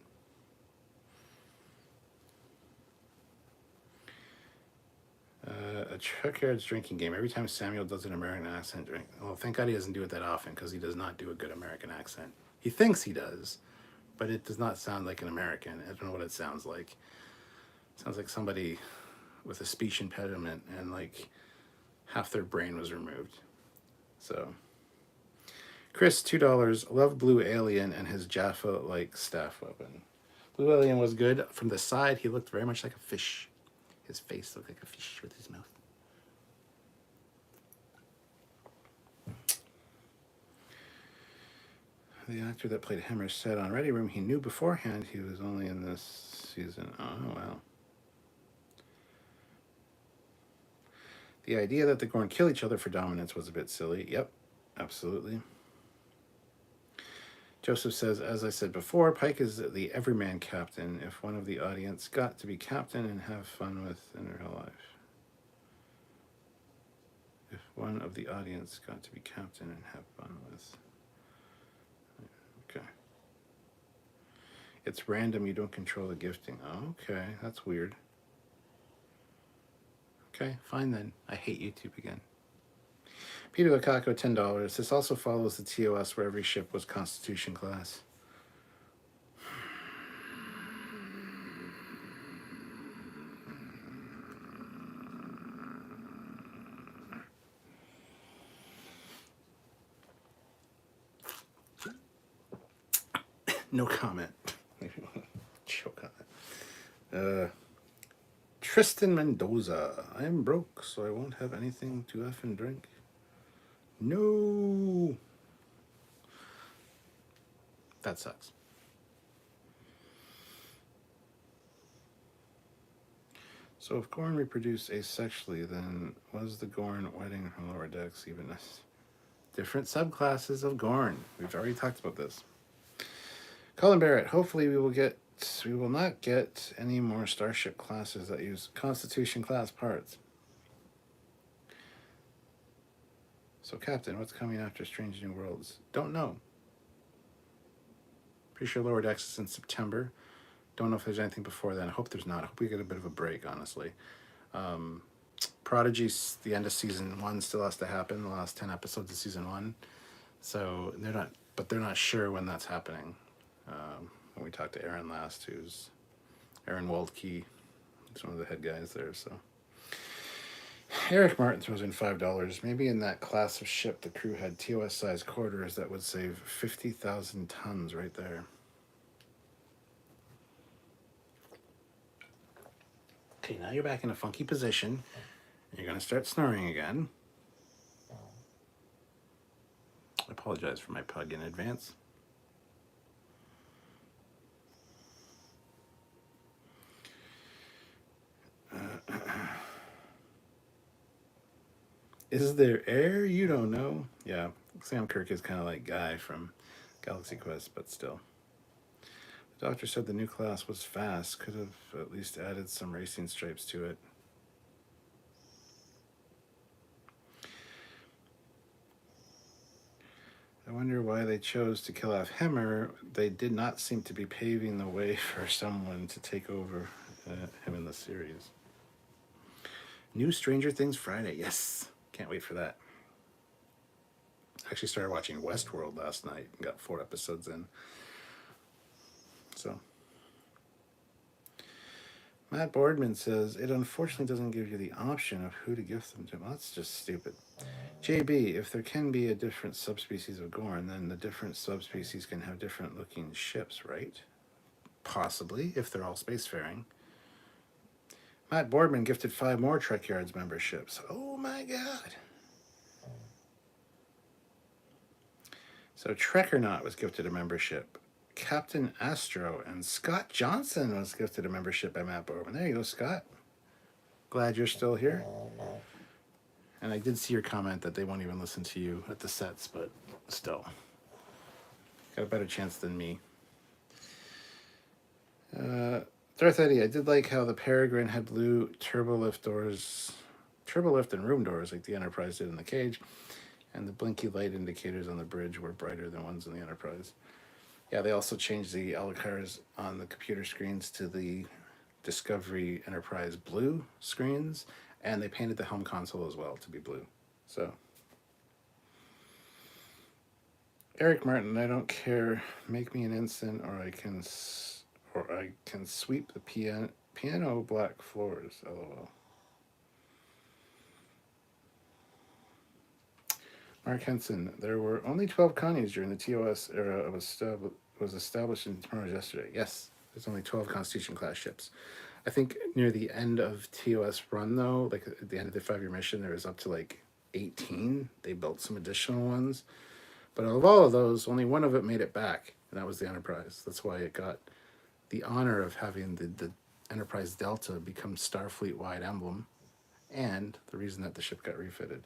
A Trekyards drinking game. Every time Samuel does an American accent drink. Well, thank God he doesn't do it that often because he does not do a good American accent. He thinks he does, but it does not sound like an American. I don't know what it sounds like. It sounds like somebody with a speech impediment and like half their brain was removed. So, Chris, $2. Love Blue Alien and his Jaffa-like staff weapon. Blue Alien was good. From the side, he looked very much like a fish. His face looked like a fish with his mouth. The actor that played Hemmer said on Ready Room he knew beforehand he was only in this season. Oh, wow. The idea that the Gorn kill each other for dominance was a bit silly. Yep, absolutely. Joseph says, as I said before, Pike is the everyman captain if one of the audience got to be captain and have fun with in real life. If one of the audience got to be captain and have fun with. Okay. It's random, you don't control the gifting. Okay, that's weird. Okay, fine then. I hate YouTube again. Peter Lukaku, $10. This also follows the TOS where every ship was Constitution class. No comment. Choke on it. Tristan Mendoza. I am broke, so I won't have anything to effing drink. No. That sucks. So if Gorn reproduced asexually, then was the Gorn wedding from lower decks even different subclasses of Gorn? We've already talked about this. Colin Barrett, hopefully we will not get any more Starship classes that use Constitution class parts. So, Captain, what's coming after Strange New Worlds? Don't know. Pretty sure Lower Decks is in September. Don't know if there's anything before then. I hope there's not. I hope we get a bit of a break, honestly. Prodigy's the end of season 1 still has to happen. The last 10 episodes of season 1. So they're not sure when that's happening. When we talked to Aaron last, who's Aaron Waldkey, he's one of the head guys there. So Eric Martin throws in $5. Maybe in that class of ship, the crew had TOS-sized quarters that would save 50,000 tons right there. Okay, now you're back in a funky position. You're going to start snoring again. I apologize for my pug in advance. Is there air? You don't know. Yeah, Sam Kirk is kind of like Guy from Galaxy Quest, but still. The doctor said the new class was fast. Could have at least added some racing stripes to it. I wonder why they chose to kill off Hemmer. They did not seem to be paving the way for someone to take over him in the series. New Stranger Things Friday. Yes. Can't wait for that. Actually started watching Westworld last night and got 4 episodes in. So. Matt Boardman says, it unfortunately doesn't give you the option of who to gift them to. Well, that's just stupid. JB, if there can be a different subspecies of Gorn, then the different subspecies can have different looking ships, right? Possibly, if they're all spacefaring. Matt Boardman gifted 5 more Trekyards memberships. Oh my god. So Trekkernaut was gifted a membership. Captain Astro and Scott Johnson was gifted a membership by Matt Boardman. There you go, Scott. Glad you're still here. And I did see your comment that they won't even listen to you at the sets, but still. Got a better chance than me. Darth Eddie, I did like how the Peregrine had blue turbolift and room doors like the Enterprise did in the Cage, and the blinky light indicators on the bridge were brighter than ones in the Enterprise. Yeah, they also changed the alucards on the computer screens to the Discovery Enterprise blue screens, and they painted the helm console as well to be blue. So, Eric Martin, I don't care. Make me an ensign, or I can sweep the piano black floors. LOL. Mark Henson, there were only 12 Connies during the TOS era was established in Tomorrow's Yesterday. Yes, there's only 12 Constitution class ships. I think near the end of TOS run, though, like at the end of the 5-year mission, there was up to like 18. They built some additional ones. But of all of those, only one of it made it back, and that was the Enterprise. That's why it got the honor of having the Enterprise Delta become Starfleet-wide emblem, and the reason that the ship got refitted.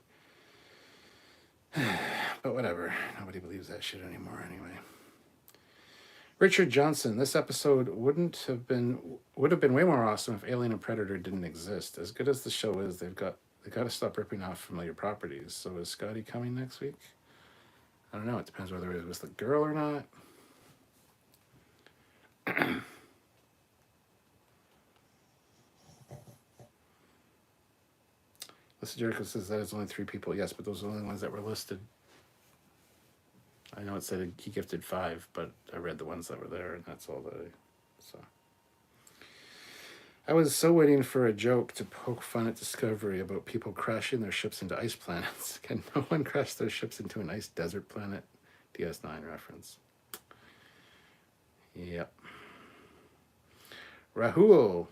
But whatever. Nobody believes that shit anymore anyway. Richard Johnson, this episode would have been way more awesome if Alien and Predator didn't exist. As good as the show is, they got to stop ripping off familiar properties. So is Scotty coming next week? I don't know. It depends whether it was the girl or not. Listen, Jericho says that it's only 3 people. Yes, but those are the only ones that were listed. I know it said he gifted 5, but I read the ones that were there, and that's all that I was so waiting for a joke to poke fun at Discovery about people crashing their ships into ice planets. Can no one crash their ships into an ice desert planet? DS9 reference. Yep. Rahul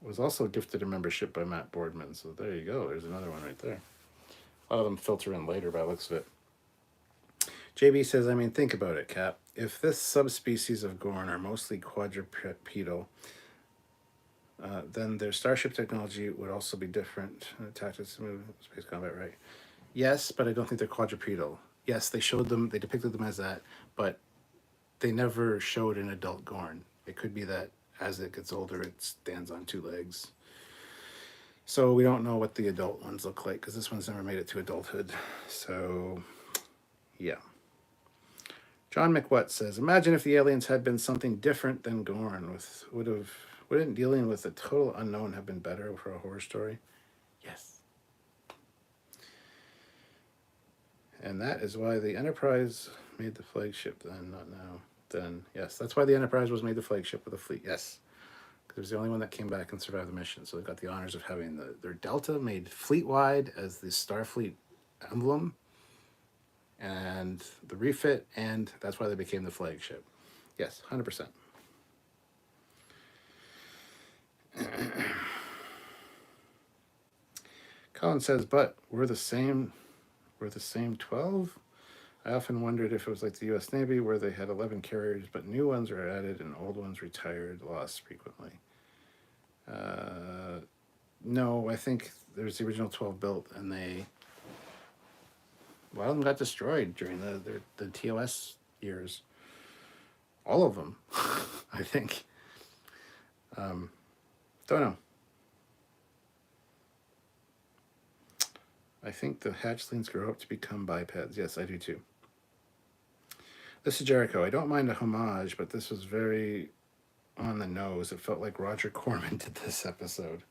was also gifted a membership by Matt Boardman, so there you go. There's another one right there. A lot of them filter in later by the looks of it. JB says, I mean, think about it, Cap. If this subspecies of Gorn are mostly quadrupedal, then their starship technology would also be different. Tactics to move space combat, right? Yes, but I don't think they're quadrupedal. Yes, they depicted them as that, but they never showed an adult Gorn. It could be that as it gets older, it stands on 2 legs. So we don't know what the adult ones look like, because this one's never made it to adulthood. So, yeah. John McWutt says, imagine if the aliens had been something different than Gorn. Wouldn't dealing with the total unknown have been better for a horror story? Yes. And that is why the Enterprise made the flagship then, not now. Then, yes, that's why the Enterprise was made the flagship of the fleet, yes. Because it was the only one that came back and survived the mission. So they got the honors of having their Delta made fleet-wide as the Starfleet emblem, and the refit, and that's why they became the flagship. Yes, 100%. Colin says, but we're the same 12? I often wondered if it was like the U.S. Navy, where they had 11 carriers, but new ones are added and old ones retired, lost frequently. No, I think there's the original 12 built, and they A lot of them got destroyed during the TOS years. All of them, I think. Don't know. I think the hatchlings grow up to become bipeds. Yes, I do too. This is Jericho. I don't mind a homage, but this was very on the nose. It felt like Roger Corman did this episode.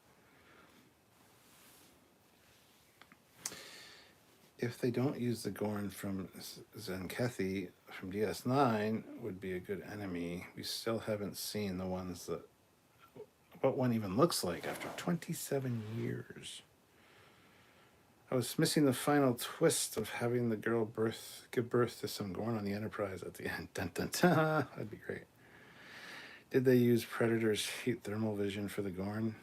If they don't use the Gorn from Zenkethi from DS9, would be a good enemy. We still haven't seen the ones that what one even looks like after 27 years. I was missing the final twist of having the girl give birth to some Gorn on the Enterprise at the end. Dun, dun, dun. That'd be great. Did they use Predator's heat thermal vision for the Gorn?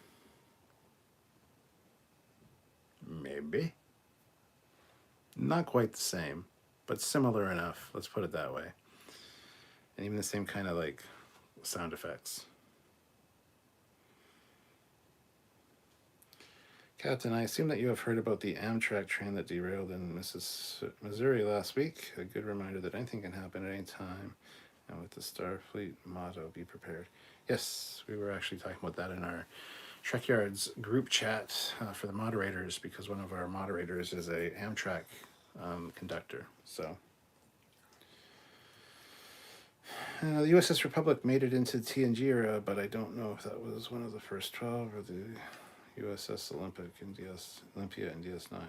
Maybe. Not quite the same, but similar enough. Let's put it that way. And even the same kind of like sound effects. Captain, I assume that you have heard about the Amtrak train that derailed in Missouri last week. A good reminder that anything can happen at any time. And with the Starfleet motto, be prepared. Yes, we were actually talking about that in our Trekyards group chat for the moderators, because one of our moderators is a Amtrak conductor. So the USS Republic made it into the TNG era, but I don't know if that was one of the first 12 or the USS Olympia in DS9.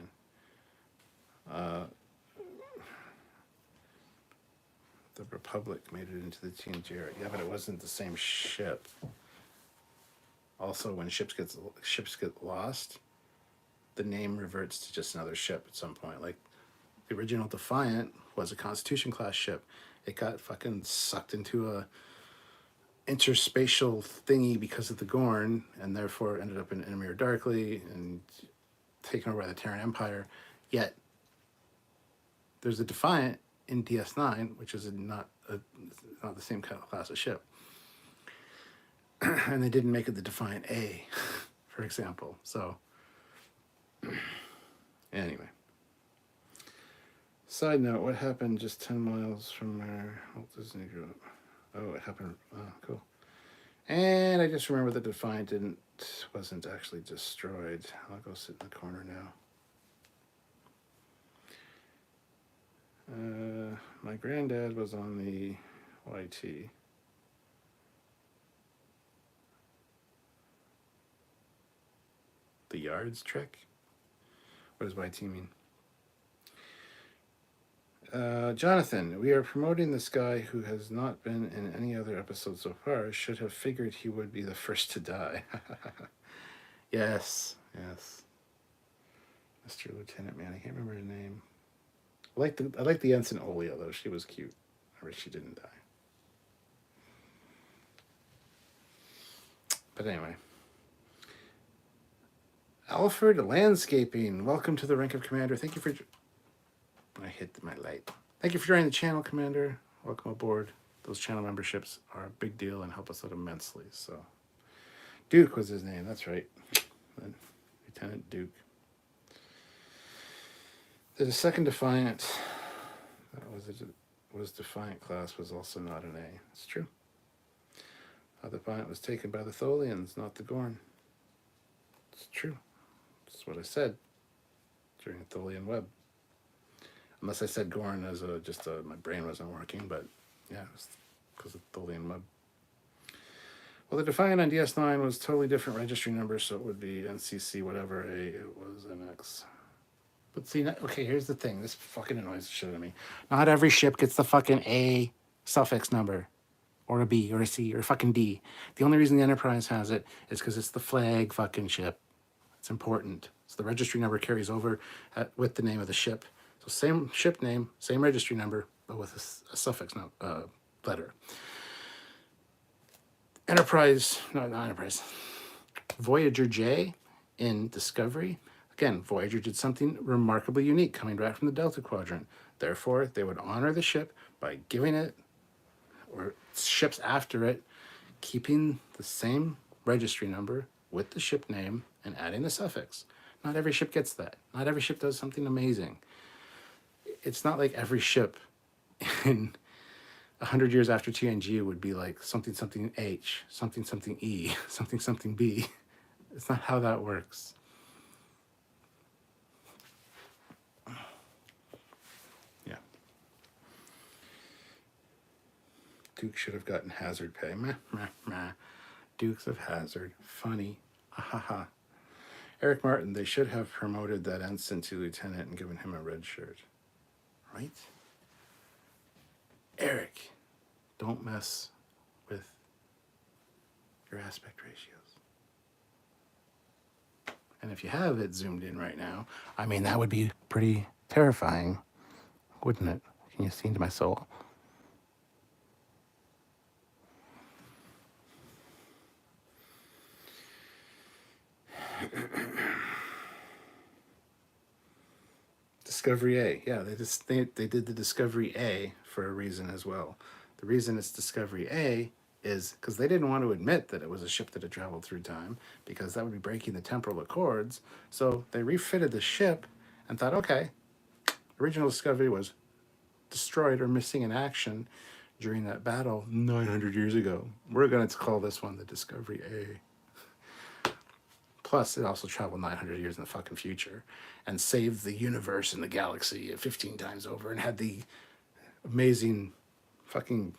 The Republic made it into the TNG era. Yeah, but it wasn't the same ship. Also, when ships get lost, the name reverts to just another ship at some point. Like the original Defiant was a Constitution class ship. It got fucking sucked into a interspatial thingy because of the Gorn, and therefore ended up in Enemy Darkly and taken over by the Terran Empire. Yet there's a Defiant in DS9, which is not the same kind of class of ship. And they didn't make it the Defiant A, for example. So, anyway. Side note, what happened just 10 miles from where Walt Disney grew up? Oh, it happened. Oh, cool. And I just remember the Defiant wasn't actually destroyed. I'll go sit in the corner now. My granddad was on the YT. The Yards Trek? What does YT mean? Jonathan, we are promoting this guy who has not been in any other episode so far. Should have figured he would be the first to die. Yes. Mr. Lieutenant, man, I can't remember his name. I like the Ensign Olia, though. She was cute. I wish she didn't die. But anyway. Alfred Landscaping, welcome to the rank of Commander. Thank you for... I hit my light. Thank you for joining the channel, Commander. Welcome aboard. Those channel memberships are a big deal and help us out immensely. So, Duke was his name. That's right. Lieutenant Duke. The second Defiant, that was Defiant class, was also not an A. It's true. Defiant was taken by the Tholians, not the Gorn. It's true. That's what I said during Tholian Web. Unless I said Gorn as my brain wasn't working, but yeah, it was because of Tholian Web. Well, the Defiant on DS9 was totally different registry number, so it would be NCC whatever A, it was NX. But see, okay, here's the thing. This fucking annoys the shit out of me. Not every ship gets the fucking A suffix number, or a B, or a C, or a fucking D. The only reason the Enterprise has it is because it's the flag fucking ship. It's important. So the registry number carries over with the name of the ship. So same ship name, same registry number, but with a suffix letter. Voyager J in Discovery. Again, Voyager did something remarkably unique coming back from the Delta Quadrant. Therefore, they would honor the ship by giving it, or ships after it, keeping the same registry number with the ship name and adding the suffix. Not every ship gets that. Not every ship does something amazing. it's not like every ship in 100 years after TNG would be like something something H, something something E, something something B. It's not how that works. Yeah. Duke should have gotten hazard pay. Meh, meh, meh. Dukes of Hazard. Funny. Ha. Eric Martin, they should have promoted that ensign to lieutenant and given him a red shirt. Right? Eric, don't mess with your aspect ratios. And if you have it zoomed in right now, I mean, that would be pretty terrifying, wouldn't it? Can you see into my soul? Discovery A. Yeah, they did the Discovery A for a reason as well. The reason it's Discovery A is because they didn't want to admit that it was a ship that had traveled through time, because that would be breaking the temporal accords. So they refitted the ship and thought, okay, original Discovery was destroyed or missing in action during that battle 900 years ago. We're going to call this one the Discovery A. Plus, it also traveled 900 years in the fucking future and saved the universe and the galaxy 15 times over and had the amazing fucking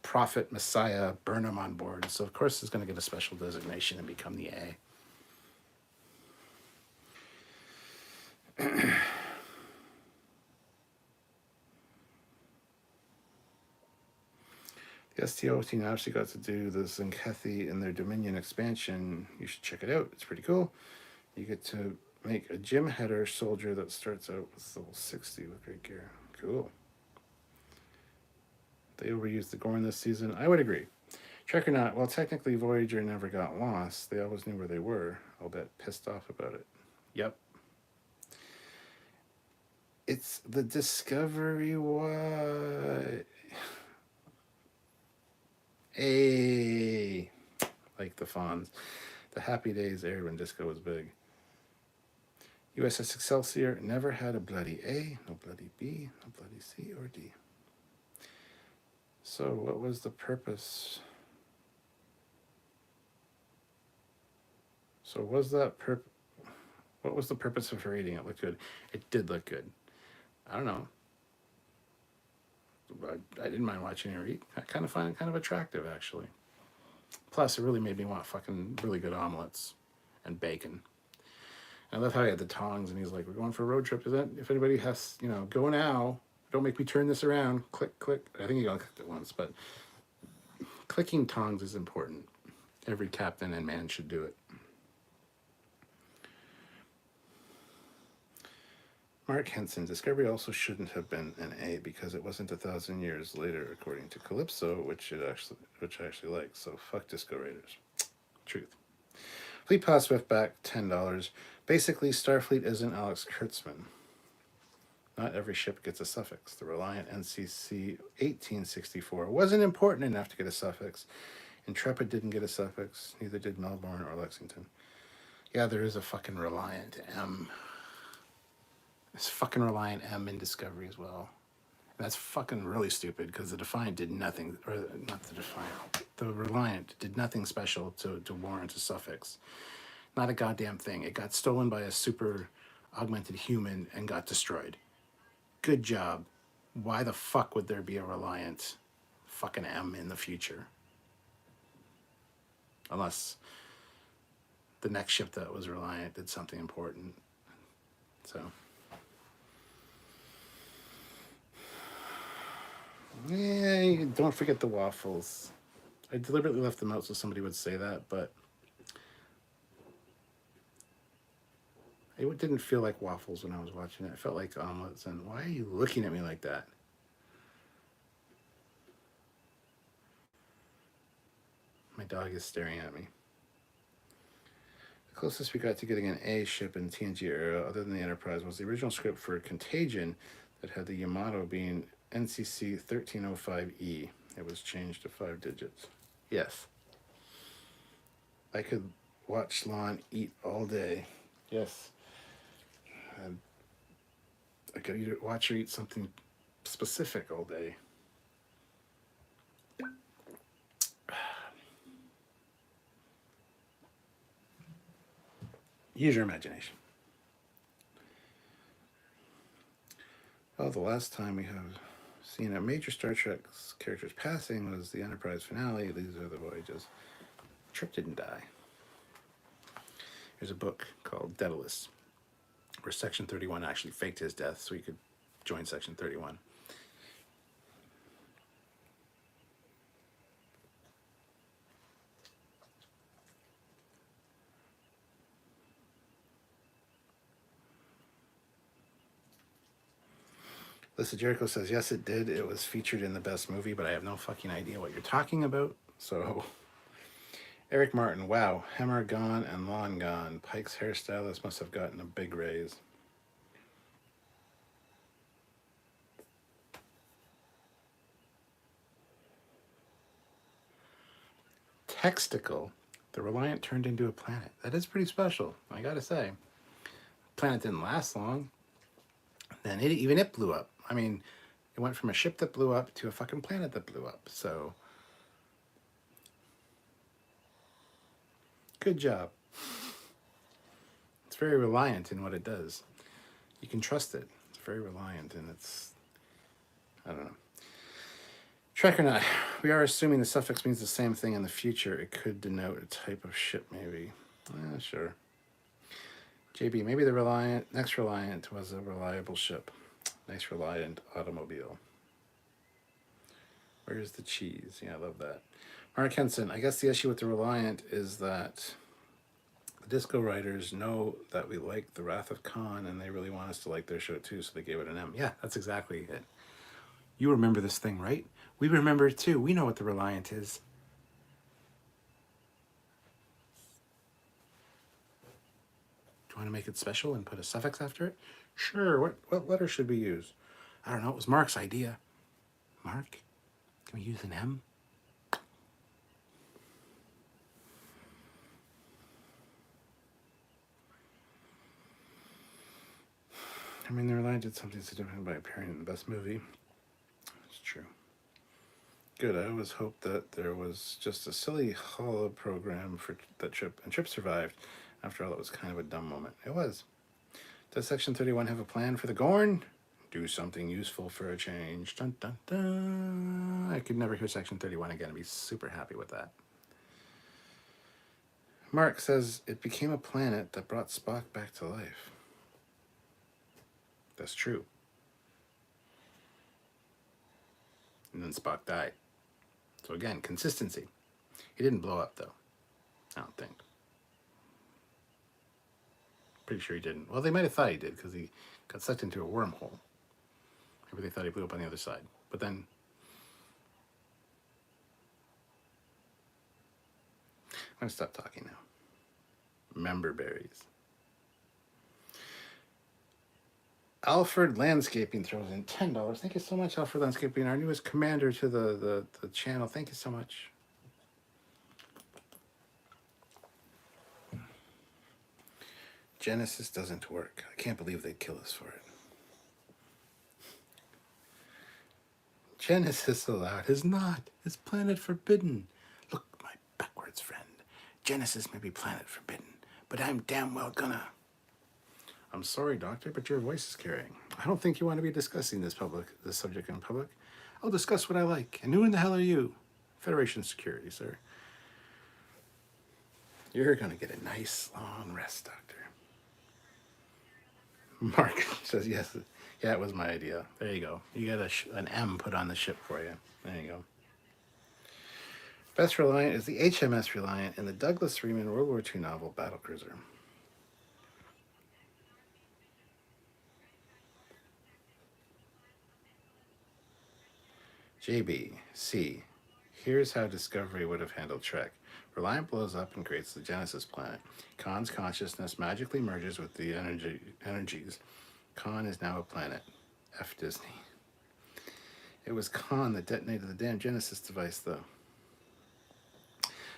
prophet messiah Burnham on board. So, of course, it's going to get a special designation and become the A. The STO team actually got to do the Zenkethi in their Dominion expansion. You should check it out. It's pretty cool. You get to make a Jim header soldier that starts out with level 60 with great gear. Cool. They overused the Gorn this season. I would agree. Trek or not, well, technically Voyager never got lost. They always knew where they were. I'll bet pissed off about it. Yep. It's the Discovery what? Hey, like the Fonz. The happy days aired when disco was big. USS Excelsior never had a bloody A, no bloody B, no bloody C or D. So what was the purpose? What was the purpose of her eating? It looked good. It did look good. I don't know. I didn't mind watching her eat. I kind of find it kind of attractive, actually. Plus, it really made me want fucking really good omelets and bacon. And I love how he had the tongs, and he's like, "We're going for a road trip. If anybody has, go now. Don't make me turn this around. Click, click." I think he only clicked it once, but clicking tongs is important. Every captain and man should do it. Mark Henson, Discovery also shouldn't have been an A because it wasn't 1,000 years later, according to Calypso, which I actually like. So fuck Disco Raiders. Truth. Fleet Pass Swift back $10. Basically, Starfleet isn't Alex Kurtzman. Not every ship gets a suffix. The Reliant NCC 1864 wasn't important enough to get a suffix. Intrepid didn't get a suffix. Neither did Melbourne or Lexington. Yeah, there is a fucking Reliant M. There's fucking Reliant M in Discovery as well. And that's fucking really stupid because the Defiant did nothing, or not the Defiant, the Reliant did nothing special to warrant a suffix. Not a goddamn thing. It got stolen by a super augmented human and got destroyed. Good job. Why the fuck would there be a Reliant fucking M in the future? Unless the next ship that was Reliant did something important. So... yeah, don't forget the waffles. I deliberately left them out so somebody would say that, but it didn't feel like waffles when I was watching it. It felt like omelets. And why are you looking at me like that? My dog is staring at me. The closest we got to getting an A ship in TNG era, other than the Enterprise, was the original script for Contagion that had the Yamato being NCC 1305E. It was changed to 5 digits. Yes. I could watch Lon eat all day. Yes. I could watch her eat something specific all day. Use your imagination. Well, the last time we have seen a major Star Trek characters passing was the Enterprise finale. These are the voyages. Trip didn't die. There's a book called Daedalus, where Section 31 actually faked his death so he could join Section 31. Lisa Jericho says, yes, it did. It was featured in the best movie, but I have no fucking idea what you're talking about. So, Eric Martin, wow, Hemmer gone and Lon gone. Pike's hairstylist must have gotten a big raise. Textical, the Reliant turned into a planet. That is pretty special, I gotta say. Planet didn't last long. Then even it blew up. I mean, it went from a ship that blew up to a fucking planet that blew up. So, good job. It's very reliant in what it does. You can trust it. It's very reliant, and it's, I don't know. Trek or not, we are assuming the suffix means the same thing in the future. It could denote a type of ship, maybe. Sure. JB, maybe the next Reliant was a reliable ship. Nice Reliant automobile. Where's the cheese? Yeah, I love that. Mark Henson, I guess the issue with the Reliant is that the disco writers know that we like The Wrath of Khan and they really want us to like their show too, so they gave it an M. Yeah, that's exactly it. You remember this thing, right? We remember it too. We know what the Reliant is. Do you want to make it special and put a suffix after it? Sure. What letter should we use? I don't know. It was Mark's idea. Mark, can we use an M? I mean, the Reliant did something significant by appearing in the best movie. It's true. Good. I always hoped that there was just a silly holo program for that Trip, and Trip survived. After all, it was kind of a dumb moment. It was. Does Section 31 have a plan for the Gorn? Do something useful for a change. Dun, dun, dun. I could never hear Section 31 again and be super happy with that. Mark says it became a planet that brought Spock back to life. That's true. And then Spock died. So again, consistency. He didn't blow up, though. I don't think. Pretty sure he didn't. Well, they might have thought he did because he got sucked into a wormhole. Maybe they thought he blew up on the other side. But then, I'm going to stop talking now. Member berries. Alfred Landscaping throws in $10. Thank you so much, Alfred Landscaping, our newest commander to the channel. Thank you so much. Genesis doesn't work. I can't believe they'd kill us for it. Genesis allowed is not. It's planet forbidden. Look, my backwards friend. Genesis may be planet forbidden, but I'm damn well gonna. I'm sorry, Doctor, but your voice is carrying. I don't think you want to be discussing this subject in public. I'll discuss what I like. And who in the hell are you? Federation security, sir. You're gonna get a nice long rest, Doctor. Mark says yes. Yeah, it was my idea. There you go. You got an M put on the ship for you. There you go. Best Reliant is the HMS Reliant in the Douglas Freeman World War II novel Battlecruiser. JB, C. Here's how Discovery would have handled Trek. Reliant blows up and creates the Genesis planet. Khan's consciousness magically merges with the energies. Khan is now a planet. F Disney. It was Khan that detonated the damn Genesis device, though.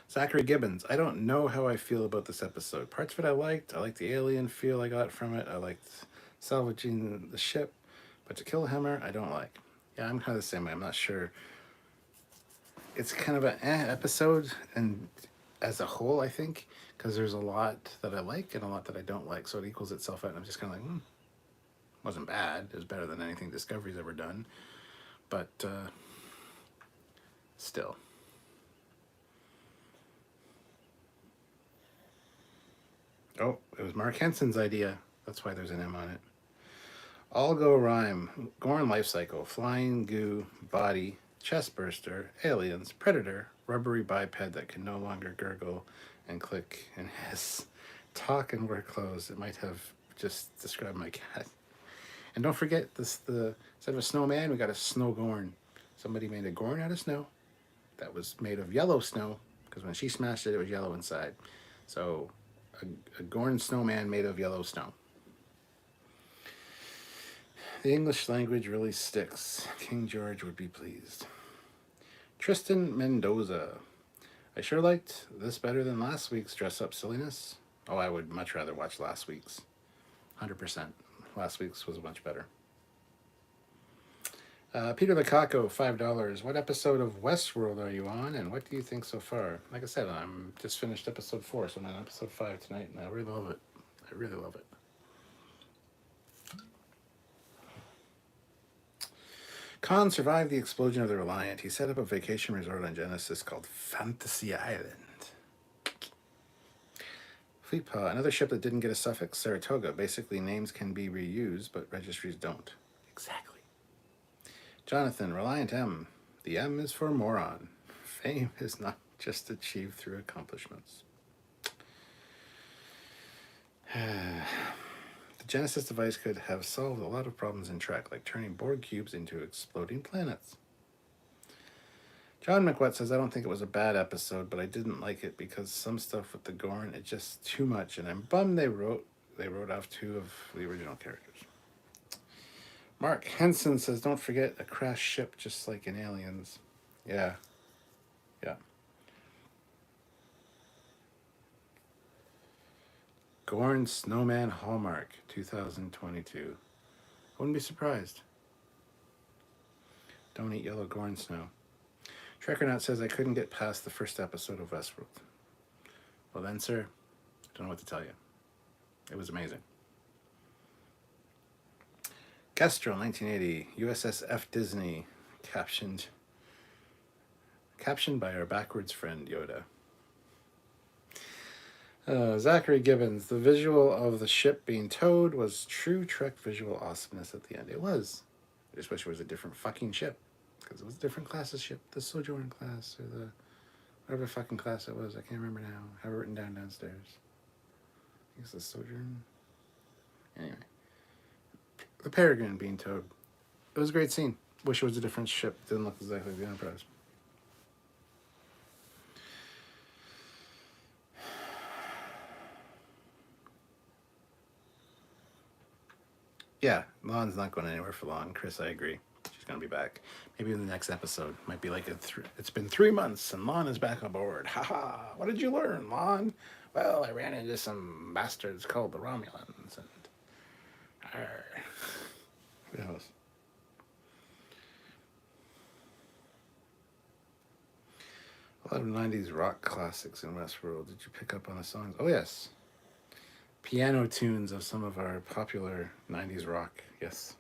Zachary Gibbons. I don't know how I feel about this episode. Parts of it I liked. I liked the alien feel I got from it. I liked salvaging the ship. But To Kill a Hammer, I don't like. Yeah, I'm kind of the same way. I'm not sure. It's kind of an episode, and as a whole, I think, because there's a lot that I like and a lot that I don't like, so it equals itself out. And I'm just kind of like, wasn't bad. It was better than anything Discovery's ever done, but still. Oh, it was Mark Henson's idea. That's why there's an M on it. All Go Rhyme, Gorn Life Cycle, Flying Goo, Body, Chest Burster, Aliens, Predator, Rubbery Biped that can no longer gurgle and click and hiss, talk and wear clothes. It might have just described my cat. And don't forget, instead of a snowman, we got a snow Gorn. Somebody made a Gorn out of snow that was made of yellow snow, because when she smashed it, it was yellow inside. So a Gorn snowman made of yellow snow. The English language really sticks. King George would be pleased. Tristan Mendoza. I sure liked this better than last week's dress-up silliness. Oh, I would much rather watch last week's. 100%. Last week's was much better. Peter Lukaku, $5. What episode of Westworld are you on, and what do you think so far? Like I said, I'm just finished episode 4, so I'm on episode 5 tonight, and I really love it. I really love it. Khan survived the explosion of the Reliant. He set up a vacation resort on Genesis called Fantasy Island. Fleetpaw, another ship that didn't get a suffix, Saratoga. Basically, names can be reused, but registries don't. Exactly. Jonathan, Reliant M. The M is for moron. Fame is not just achieved through accomplishments. The Genesis device could have solved a lot of problems in Trek, like turning Borg cubes into exploding planets. John McWet says, I don't think it was a bad episode, but I didn't like it because some stuff with the Gorn, it's just too much, and I'm bummed they wrote off 2 of the original characters. Mark Henson says, don't forget a crashed ship just like in Aliens. Yeah. Gorn Snowman Hallmark 2022. Wouldn't be surprised. Don't eat yellow Gorn snow. Trekyards says, I couldn't get past the first episode of Westworld. Well then, sir, I don't know what to tell you. It was amazing. Kestrel, 1980, USS F. Disney, captioned by our backwards friend Yoda. Zachary Gibbons, the visual of the ship being towed was true Trek visual awesomeness at the end. It was. I just wish it was a different fucking ship, because it was a different class of ship. The Sojourn class, or the whatever fucking class it was. I can't remember now. I have it written down downstairs. I think it's the Sojourn. Anyway. The Peregrine being towed. It was a great scene. Wish it was a different ship. It didn't look exactly like the Enterprise. Yeah, Lon's not going anywhere for long. Chris, I agree. She's going to be back. Maybe in the next episode. Might be like it's been 3 months and Lon is back on board. Haha. What did you learn, Lon? Well, I ran into some bastards called the Romulans. And who knows? A lot of 90s rock classics in Westworld. Did you pick up on the songs? Oh, yes. Piano tunes of some of our popular 90s rock. Yes.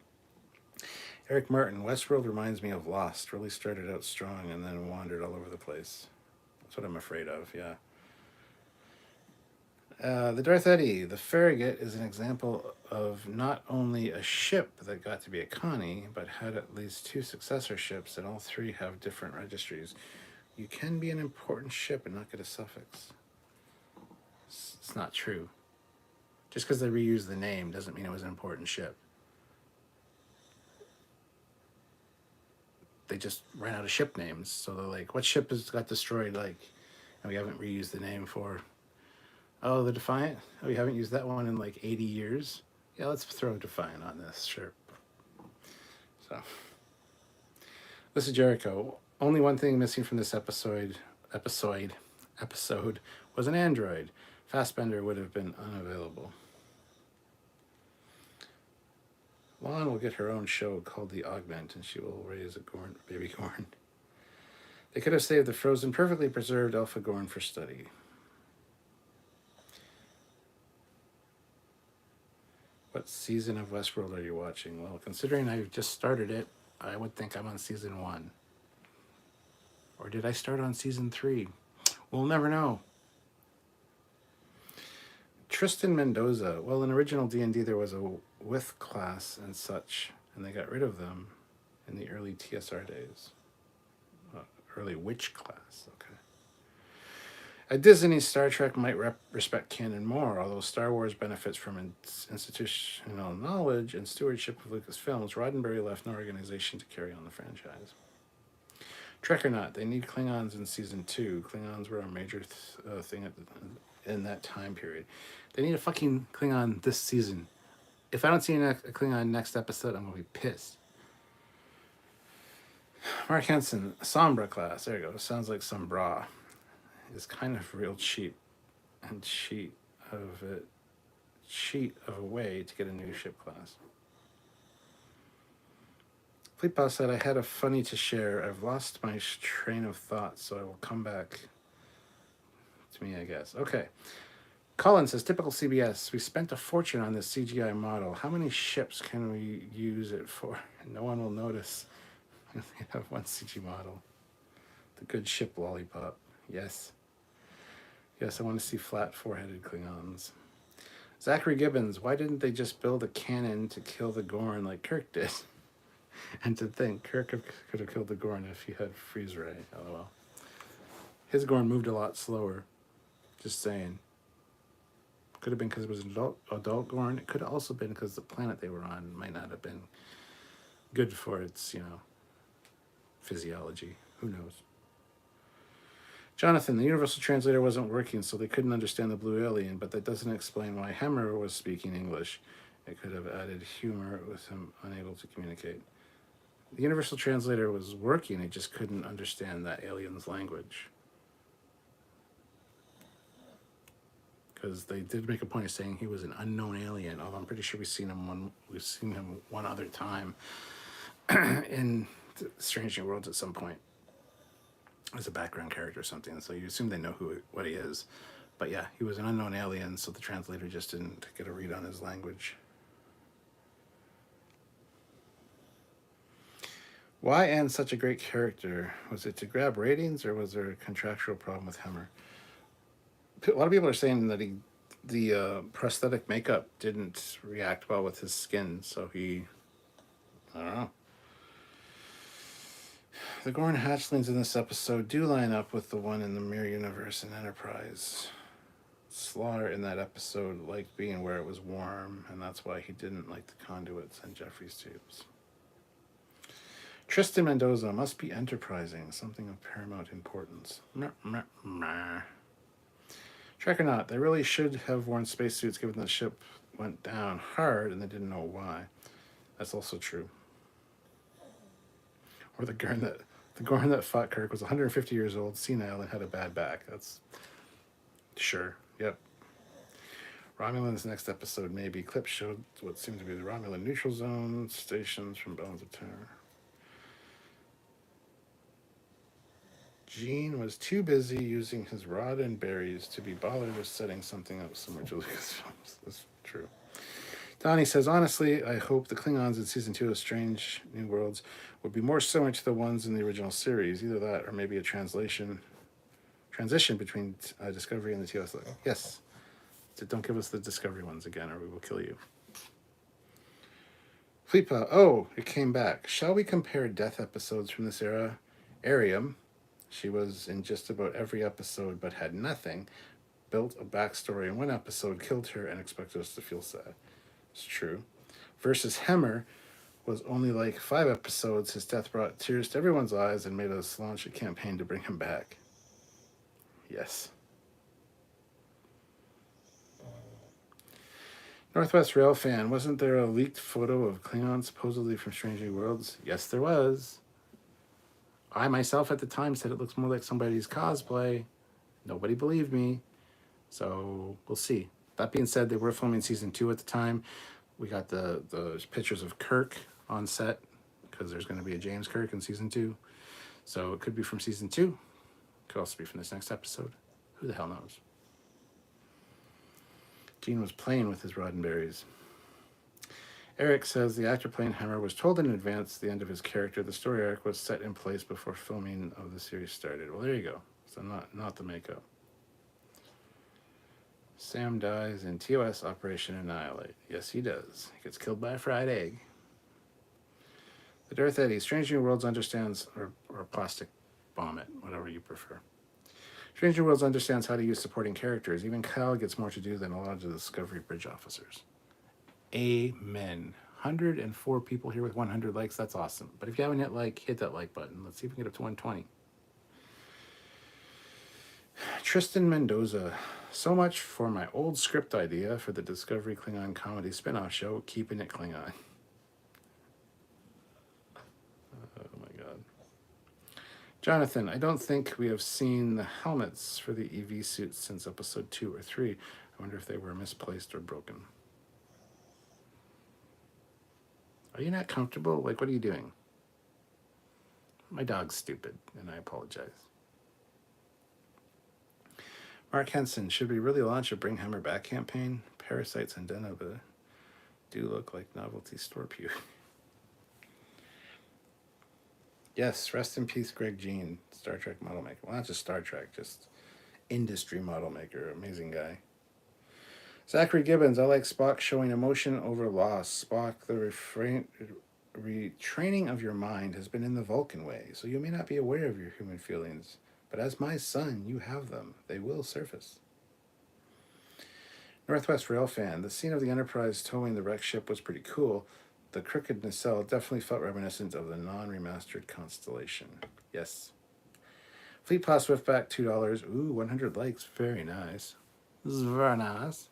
Eric Martin, Westworld reminds me of Lost. Really started out strong and then wandered all over the place. That's what I'm afraid of, yeah. The Darth Eddy, the Farragut is an example of not only a ship that got to be a Connie, but had at least 2 successor ships, and all 3 have different registries. You can be an important ship and not get a suffix. It's not true. Just because they reused the name doesn't mean it was an important ship. They just ran out of ship names, so they're like, what ship has got destroyed, like, and we haven't reused the name for... Oh, the Defiant? Oh, we haven't used that one in like 80 years? Yeah, let's throw Defiant on this, sure. So, this is Jericho. Only one thing missing from this episode was an android. Fassbender would have been unavailable. Lon will get her own show called The Augment, and she will raise a Gorn, baby Gorn. They could have saved the frozen, perfectly preserved Alpha Gorn for study. What season of Westworld are you watching? Well, considering I've just started it, I would think I'm on season 1. Or did I start on season 3? We'll never know. Tristan Mendoza. Well, in original D&D, there was a with class and such, and they got rid of them in the early TSR days. Early witch class, okay. At Disney, Star Trek might respect canon more, although Star Wars benefits from institutional knowledge and stewardship of Lucasfilms. Roddenberry left no organization to carry on the franchise. Trek or not, they need Klingons in season 2. Klingons were a major thing in that time period. They need a fucking Klingon this season. If I don't see a Klingon next episode, I'm going to be pissed. Mark Henson, Sombra class. There you go. Sounds like Sombra. Is kind of real cheap and cheat of a way to get a new ship class. Fleetpaw said, I had a funny to share. I've lost my train of thought, so I will come back to me, I guess. Okay. Colin says, typical CBS. We spent a fortune on this CGI model. How many ships can we use it for? No one will notice. We only have one CG model. The good ship lollipop. Yes. Yes, I want to see flat four-headed Klingons. Zachary Gibbons, why didn't they just build a cannon to kill the Gorn like Kirk did? And to think, Kirk could have killed the Gorn if he had freeze ray. LOL. His Gorn moved a lot slower. Just saying. Could have been because it was an adult Gorn. It could have also been because the planet they were on might not have been good for its, physiology. Who knows? Jonathan, the Universal Translator wasn't working, so they couldn't understand the blue alien, but that doesn't explain why Hemmer was speaking English. It could have added humor with him unable to communicate. The Universal Translator was working, it just couldn't understand that alien's language. Because they did make a point of saying he was an unknown alien, although I'm pretty sure we've seen him one other time in Strange New Worlds at some point as a background character or something, so you assume they know what he is. But yeah, he was an unknown alien, so the translator just didn't get a read on his language. Why Anne such a great character? Was it to grab ratings, or was there a contractual problem with Hemmer? A lot of people are saying that the prosthetic makeup didn't react well with his skin, so I don't know. The Gorn hatchlings in this episode do line up with the one in the Mirror Universe and Enterprise. Slaughter in that episode liked being where it was warm, and that's why he didn't like the conduits and Jeffrey's tubes. Tristan Mendoza must be enterprising, something of paramount importance. Trek or not, they really should have worn spacesuits given the ship went down hard and they didn't know why. That's also true. Or the Gorn that fought Kirk was 150 years old, senile, and had a bad back. That's sure. Yep. Romulan's next episode, maybe. Clips showed what seemed to be the Romulan neutral zone stations from Bones of Terror. Gene was too busy using his rod and berries to be bothered with setting something up similar to Lucasfilms. That's true. Donnie says, honestly, I hope the Klingons in Season 2 of Strange New Worlds would be more similar to the ones in the original series. Either that or maybe a transition between Discovery and the TOS. Yes. Don't give us the Discovery ones again or we will kill you. Fleetpaw, oh, it came back. Shall we compare death episodes from this era? Arium, she was in just about every episode but had nothing, built a backstory in one episode, killed her, and expected us to feel sad. It's true. Versus Hemmer was only like 5 episodes. His death brought tears to everyone's eyes and made us launch a campaign to bring him back. Yes. Northwest Rail fan, wasn't there a leaked photo of Klingon supposedly from Strange New Worlds? Yes, there was. I myself at the time said it looks more like somebody's cosplay. Nobody believed me. So we'll see. That being said, they were filming Season 2 at the time. We got the pictures of Kirk on set because there's going to be a James Kirk in season 2. So it could be from season 2. Could also be from this next episode. Who the hell knows? Gene was playing with his Roddenberries. Eric says the actor playing Hammer was told in advance the end of his character. The story arc was set in place before filming of the series started. Well, there you go. So not the makeup. Sam dies in TOS Operation Annihilate. Yes, he does. He gets killed by a fried egg. The Darth Eddie, Strange New Worlds understands, or Plastic Bomb it, whatever you prefer. Strange New Worlds understands how to use supporting characters. Even Kyle gets more to do than a lot of the Discovery Bridge officers. Amen. 104 people here with 100 likes. That's awesome. But if you haven't hit that like button. Let's see if we can get up to 120. Tristan Mendoza. So much for my old script idea for the Discovery Klingon comedy spin-off show, Keeping It Klingon. Oh my god. Jonathan, I don't think we have seen the helmets for the EV suits since episode 2 or 3. I wonder if they were misplaced or broken. Are you not comfortable? Like, what are you doing? My dog's stupid, and I apologize. Mark Henson, should we really launch a Bring Hammer Back campaign? Parasites and Denova do look like novelty store pew. Yes, rest in peace, Greg Jean, Star Trek model maker. Well, not just Star Trek, just industry model maker. Amazing guy. Zachary Gibbons, I like Spock showing emotion over loss. Spock, the retraining of your mind has been in the Vulcan way, so you may not be aware of your human feelings. But as my son, you have them. They will surface. Northwest Rail fan, the scene of the Enterprise towing the wrecked ship was pretty cool. The crooked nacelle definitely felt reminiscent of the non-remastered Constellation. Yes. Fleet Pass Swiftback, $2. Ooh, 100 likes. Very nice. This is very nice.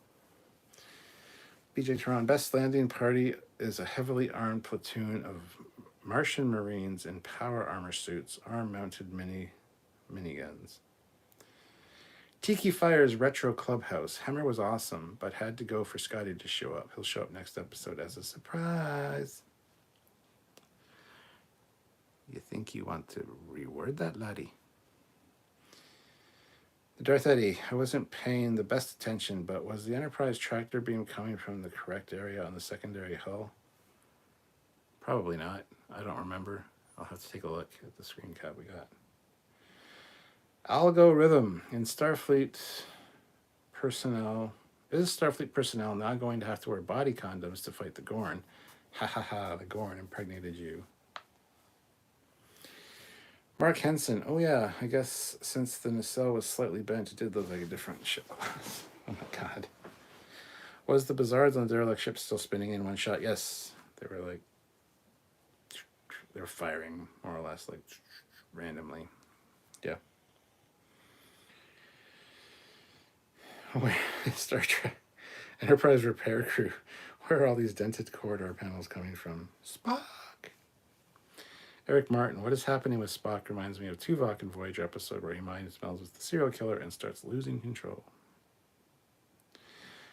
BJ Tehran, best landing party is a heavily armed platoon of Martian Marines in power armor suits, arm-mounted miniguns. Tiki Fire's Retro Clubhouse. Hammer was awesome, but had to go for Scotty to show up. He'll show up next episode as a surprise. You think you want to reword that, laddie? The Darth Eddie. I wasn't paying the best attention, but was the Enterprise tractor beam coming from the correct area on the secondary hull? Probably not. I don't remember. I'll have to take a look at the screen cap we got. Algorithm in Starfleet personnel. Is Starfleet personnel now going to have to wear body condoms to fight the Gorn? Ha ha ha, the Gorn impregnated you. Mark Henson. Oh yeah, I guess since the nacelle was slightly bent, it did look like a different ship. Oh my god. Was the Bizarres on the derelict ship still spinning in one shot? Yes. They were firing more or less like randomly. Yeah. Where Star Trek Enterprise repair crew? Where are all these dented corridor panels coming from? Spock. Eric Martin, what is happening with Spock reminds me of Tuvok in Voyager episode where he mind smells with the serial killer and starts losing control.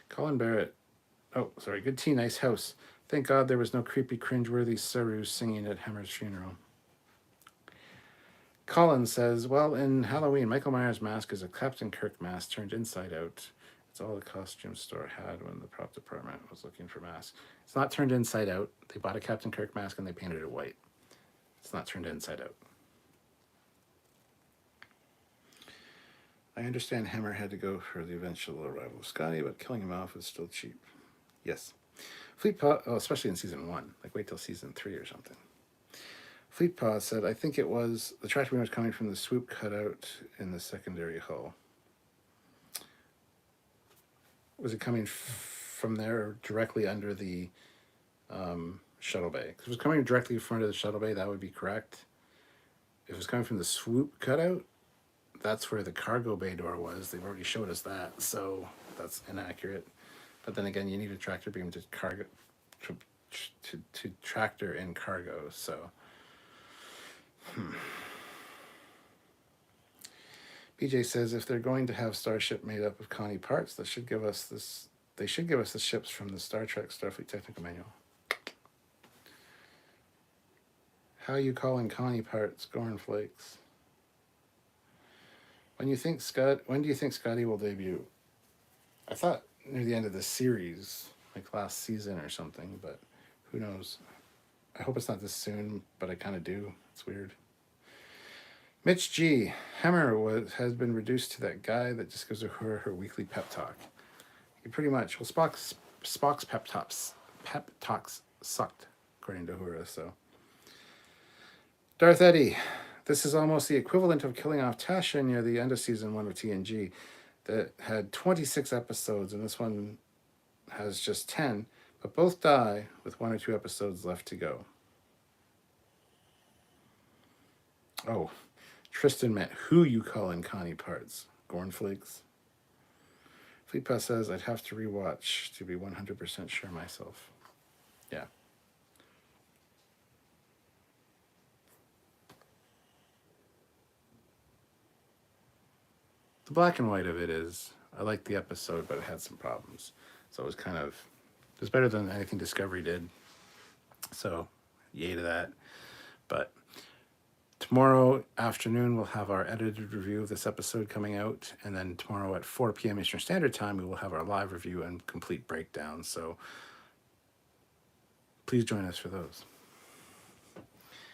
Colin Barrett. Oh, sorry. Good tea, nice house. Thank God there was no creepy, cringeworthy Saru singing at Hammer's funeral. Colin says, well, in Halloween, Michael Myers' mask is a Captain Kirk mask turned inside out. It's all the costume store had when the prop department was looking for masks. It's not turned inside out. They bought a Captain Kirk mask and they painted it white. It's not turned inside out. I understand Hammer had to go for the eventual arrival of Scotty, but killing him off was still cheap. Yes. Especially in season 1. Like, wait till season 3 or something. Fleet Paw said, I think it was the tractor beam was coming from the swoop cutout in the secondary hull. Was it coming from there or directly under the shuttle bay? If it was coming directly in front of the shuttle bay, that would be correct. If it was coming from the swoop cutout, that's where the cargo bay door was. They've already showed us that, so that's inaccurate. But then again, you need a tractor beam to tractor in cargo, so... BJ says if they're going to have Starship made up of Connie parts, that should give us They should give us the ships from the Star Trek Starfleet Technical Manual. How you calling Connie parts, Gorn flakes? When do you think Scotty will debut? I thought near the end of the series, like last season or something, but who knows? I hope it's not this soon, but I kind of do. It's weird. Mitch G. Hammer has been reduced to that guy that just gives her weekly pep talk. He pretty much, well, Spock's pep talks sucked, according to Uhura, so. Darth Eddie. This is almost the equivalent of killing off Tasha near the end of season 1 of TNG that had 26 episodes, and this one has just 10, but both die with 1 or 2 episodes left to go. Oh, Tristan meant who you calling Connie parts, Gorn flakes. Fleet Pass says I'd have to rewatch to be 100% sure myself. Yeah. The black and white of it is, I liked the episode, but it had some problems. So it was it was better than anything Discovery did. So, yay to that. But tomorrow afternoon, we'll have our edited review of this episode coming out. And then tomorrow at 4 p.m. Eastern Standard Time, we will have our live review and complete breakdown. So please join us for those.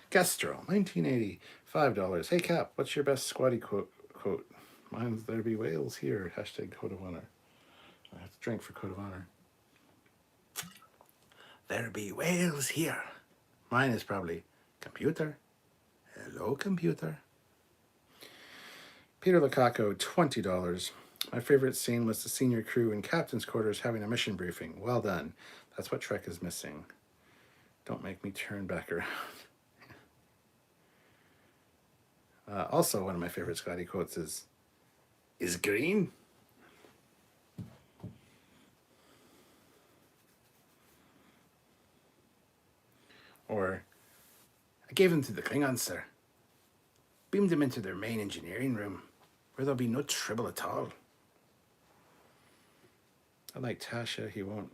Gastro, 1980, $5. Hey, Cap, what's your best squatty quote? Mine's there be whales here. Hashtag Code of Honor. I have to drink for Code of Honor. There be whales here. Mine is probably computer. Hello, computer. Peter Lukaku, $20. My favorite scene was the senior crew in captain's quarters having a mission briefing. Well done. That's what Trek is missing. Don't make me turn back around. Also, one of my favorite Scotty quotes is green? Or, I gave them to the Klingons, sir. Beamed them into their main engineering room, where there'll be no trouble at all. I like Tasha. He won't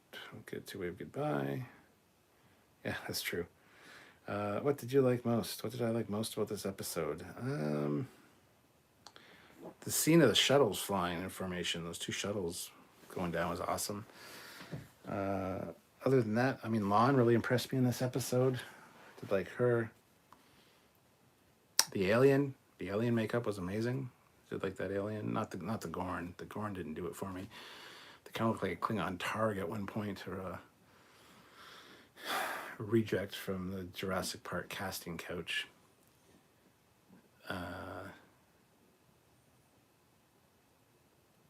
get to wave goodbye. Yeah, that's true. What did you like most? What did I like most about this episode? The scene of the shuttles flying in formation, those 2 shuttles going down was awesome. Other than that, I mean, Lon really impressed me in this episode. Did like her. The alien makeup was amazing. Did like that alien, not the Gorn. The Gorn didn't do it for me. They kind of look like a Klingon Targ at one point, or a reject from the Jurassic Park casting couch.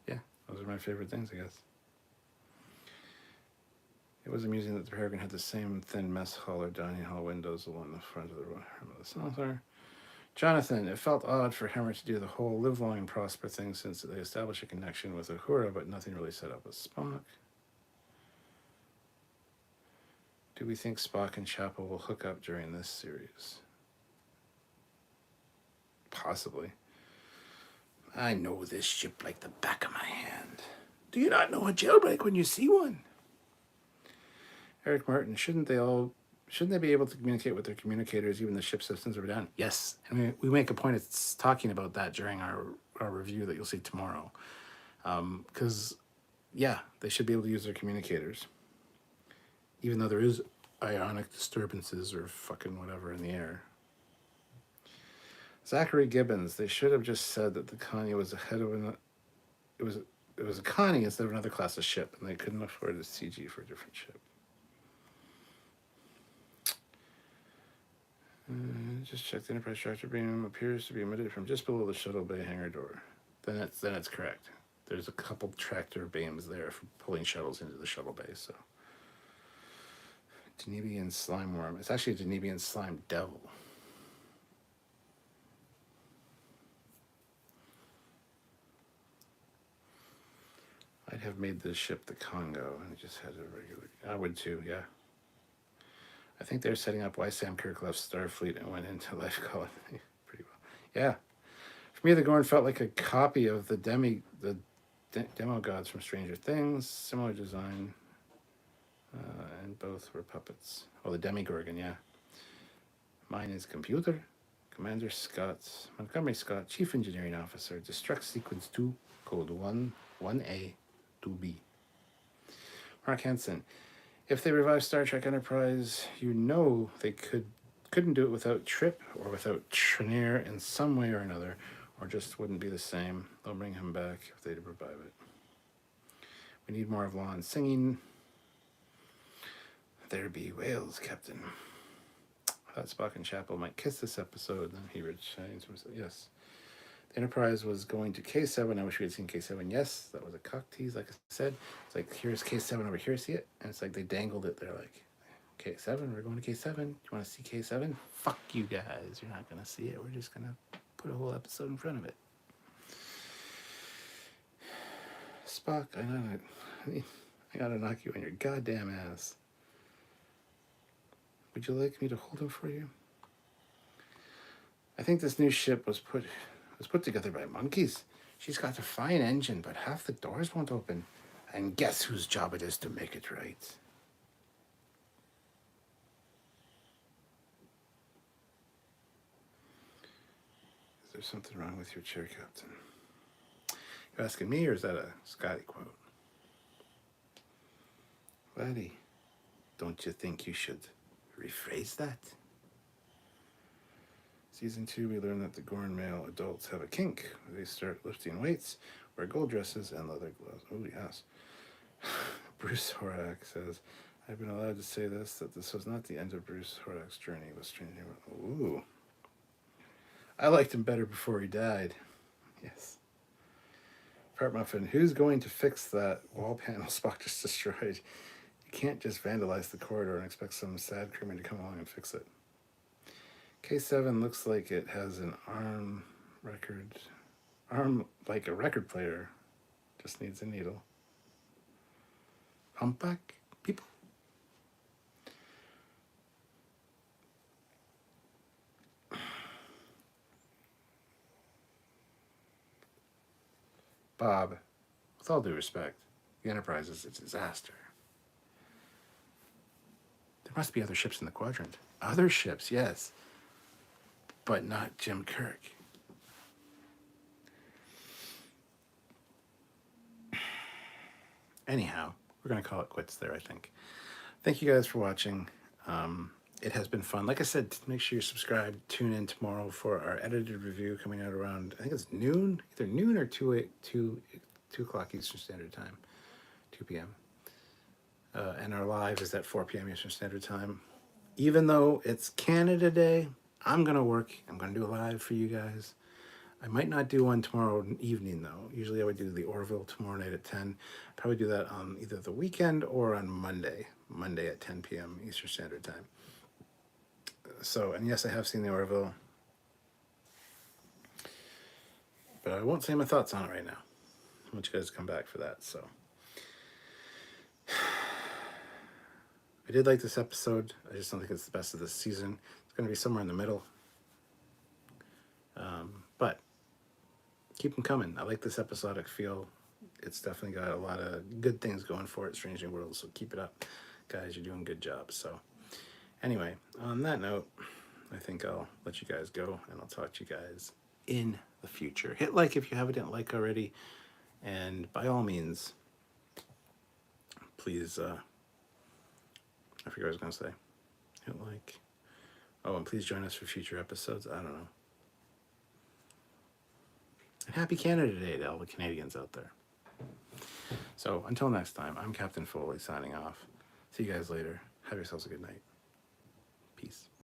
Yeah, those are my favorite things, I guess. It was amusing that the Peregrine had the same thin mess hall or dining hall windows along the front of the saucer. Jonathan, it felt odd for Hammer to do the whole live long and prosper thing since they established a connection with Uhura, but nothing really set up with Spock. Do we think Spock and Chapel will hook up during this series? Possibly. I know this ship like the back of my hand. Do you not know a jailbreak when you see one? Eric Martin, shouldn't they be able to communicate with their communicators even the ship systems are down? Yes, and we make a point of talking about that during our review that you'll see tomorrow. Because, yeah, they should be able to use their communicators. Even though there is ionic disturbances or fucking whatever in the air. Zachary Gibbons, they should have just said that the Connie was ahead of it was a Connie instead of another class of ship, and they couldn't afford a CG for a different ship. Just check the Enterprise tractor beam appears to be emitted from just below the shuttle bay hangar door. Then it's correct. There's a couple tractor beams there for pulling shuttles into the shuttle bay. So, Denebian slime worm. It's actually a Denebian slime devil. I'd have made this ship the Congo and just had a regular. I would too, yeah. I think they're setting up why Sam Kirk left Starfleet and went into Life Colony pretty well. Yeah. For me, the Gorn felt like a copy of the demo gods from Stranger Things, similar design, and both were puppets. Oh, the Demigorgon, yeah. Mine is computer. Commander Scott, Montgomery Scott, Chief Engineering Officer, Destruct Sequence 2, Code 1A, 2B. Mark Hansen, if they revive Star Trek Enterprise, you know they couldn't do it without Trip or without Trenier in some way or another, or just wouldn't be the same. They'll bring him back if they revive it. We need more of Lon singing. There be whales, Captain. I thought Spock and Chapel might kiss this episode. Then he resigns. Yes. The Enterprise was going to K7. I wish we had seen K7. Yes, that was a cock tease, like I said. It's like, here's K7 over here, see it? And it's like they dangled it. They're like, K7, we're going to K7. You want to see K7? Fuck you guys. You're not going to see it. We're just going to put a whole episode in front of it. Spock, I gotta knock you on your goddamn ass. Would you like me to hold him for you? I think this new ship was put together by monkeys. She's got a fine engine, but half the doors won't open. And guess whose job it is to make it right? Is there something wrong with your chair, Captain? You asking me, or is that a Scotty quote? Laddie, don't you think you should rephrase that? Season 2, we learn that the Gorn male adults have a kink. They start lifting weights, wear gold dresses, and leather gloves. Oh, yes. Bruce Horak says, I've been allowed to say this, that this was not the end of Bruce Horak's journey with Stranger. Ooh. I liked him better before he died. Yes. Fart Muffin, who's going to fix that wall panel Spock just destroyed? You can't just vandalize the corridor and expect some sad crewman to come along and fix it. K7 looks like it has an arm like a record player. Just needs a needle. Humpback people. Bob, with all due respect, the Enterprise is a disaster. There must be other ships in the quadrant. Other ships, yes. But not Jim Kirk. Anyhow, we're going to call it quits there, I think. Thank you guys for watching. It has been fun. Like I said, make sure you're subscribed. Tune in tomorrow for our edited review coming out around, I think it's noon, either noon or 2 o'clock Eastern Standard Time, 2 p.m. And our live is at 4 p.m. Eastern Standard Time. Even though it's Canada Day, I'm going to work. I'm going to do a live for you guys. I might not do one tomorrow evening, though. Usually I would do the Orville tomorrow night at 10. Probably do that on either the weekend or on Monday at 10 p.m. Eastern Standard Time. So, and yes, I have seen the Orville, but I won't say my thoughts on it right now. I want you guys to come back for that, so. I did like this episode. I just don't think it's the best of this season. It's going to be somewhere in the middle. But keep them coming. I like this episodic feel. It's definitely got a lot of good things going for it, Strange New Worlds, so keep it up. Guys, you're doing a good job. So anyway, on that note, I think I'll let you guys go, and I'll talk to you guys in the future. Hit like if you haven't liked already, and by all means, please, I forget what I was going to say. Hit like. Oh, and please join us for future episodes. I don't know. And happy Canada Day to all the Canadians out there. So until next time, I'm Captain Foley signing off. See you guys later. Have yourselves a good night. Peace.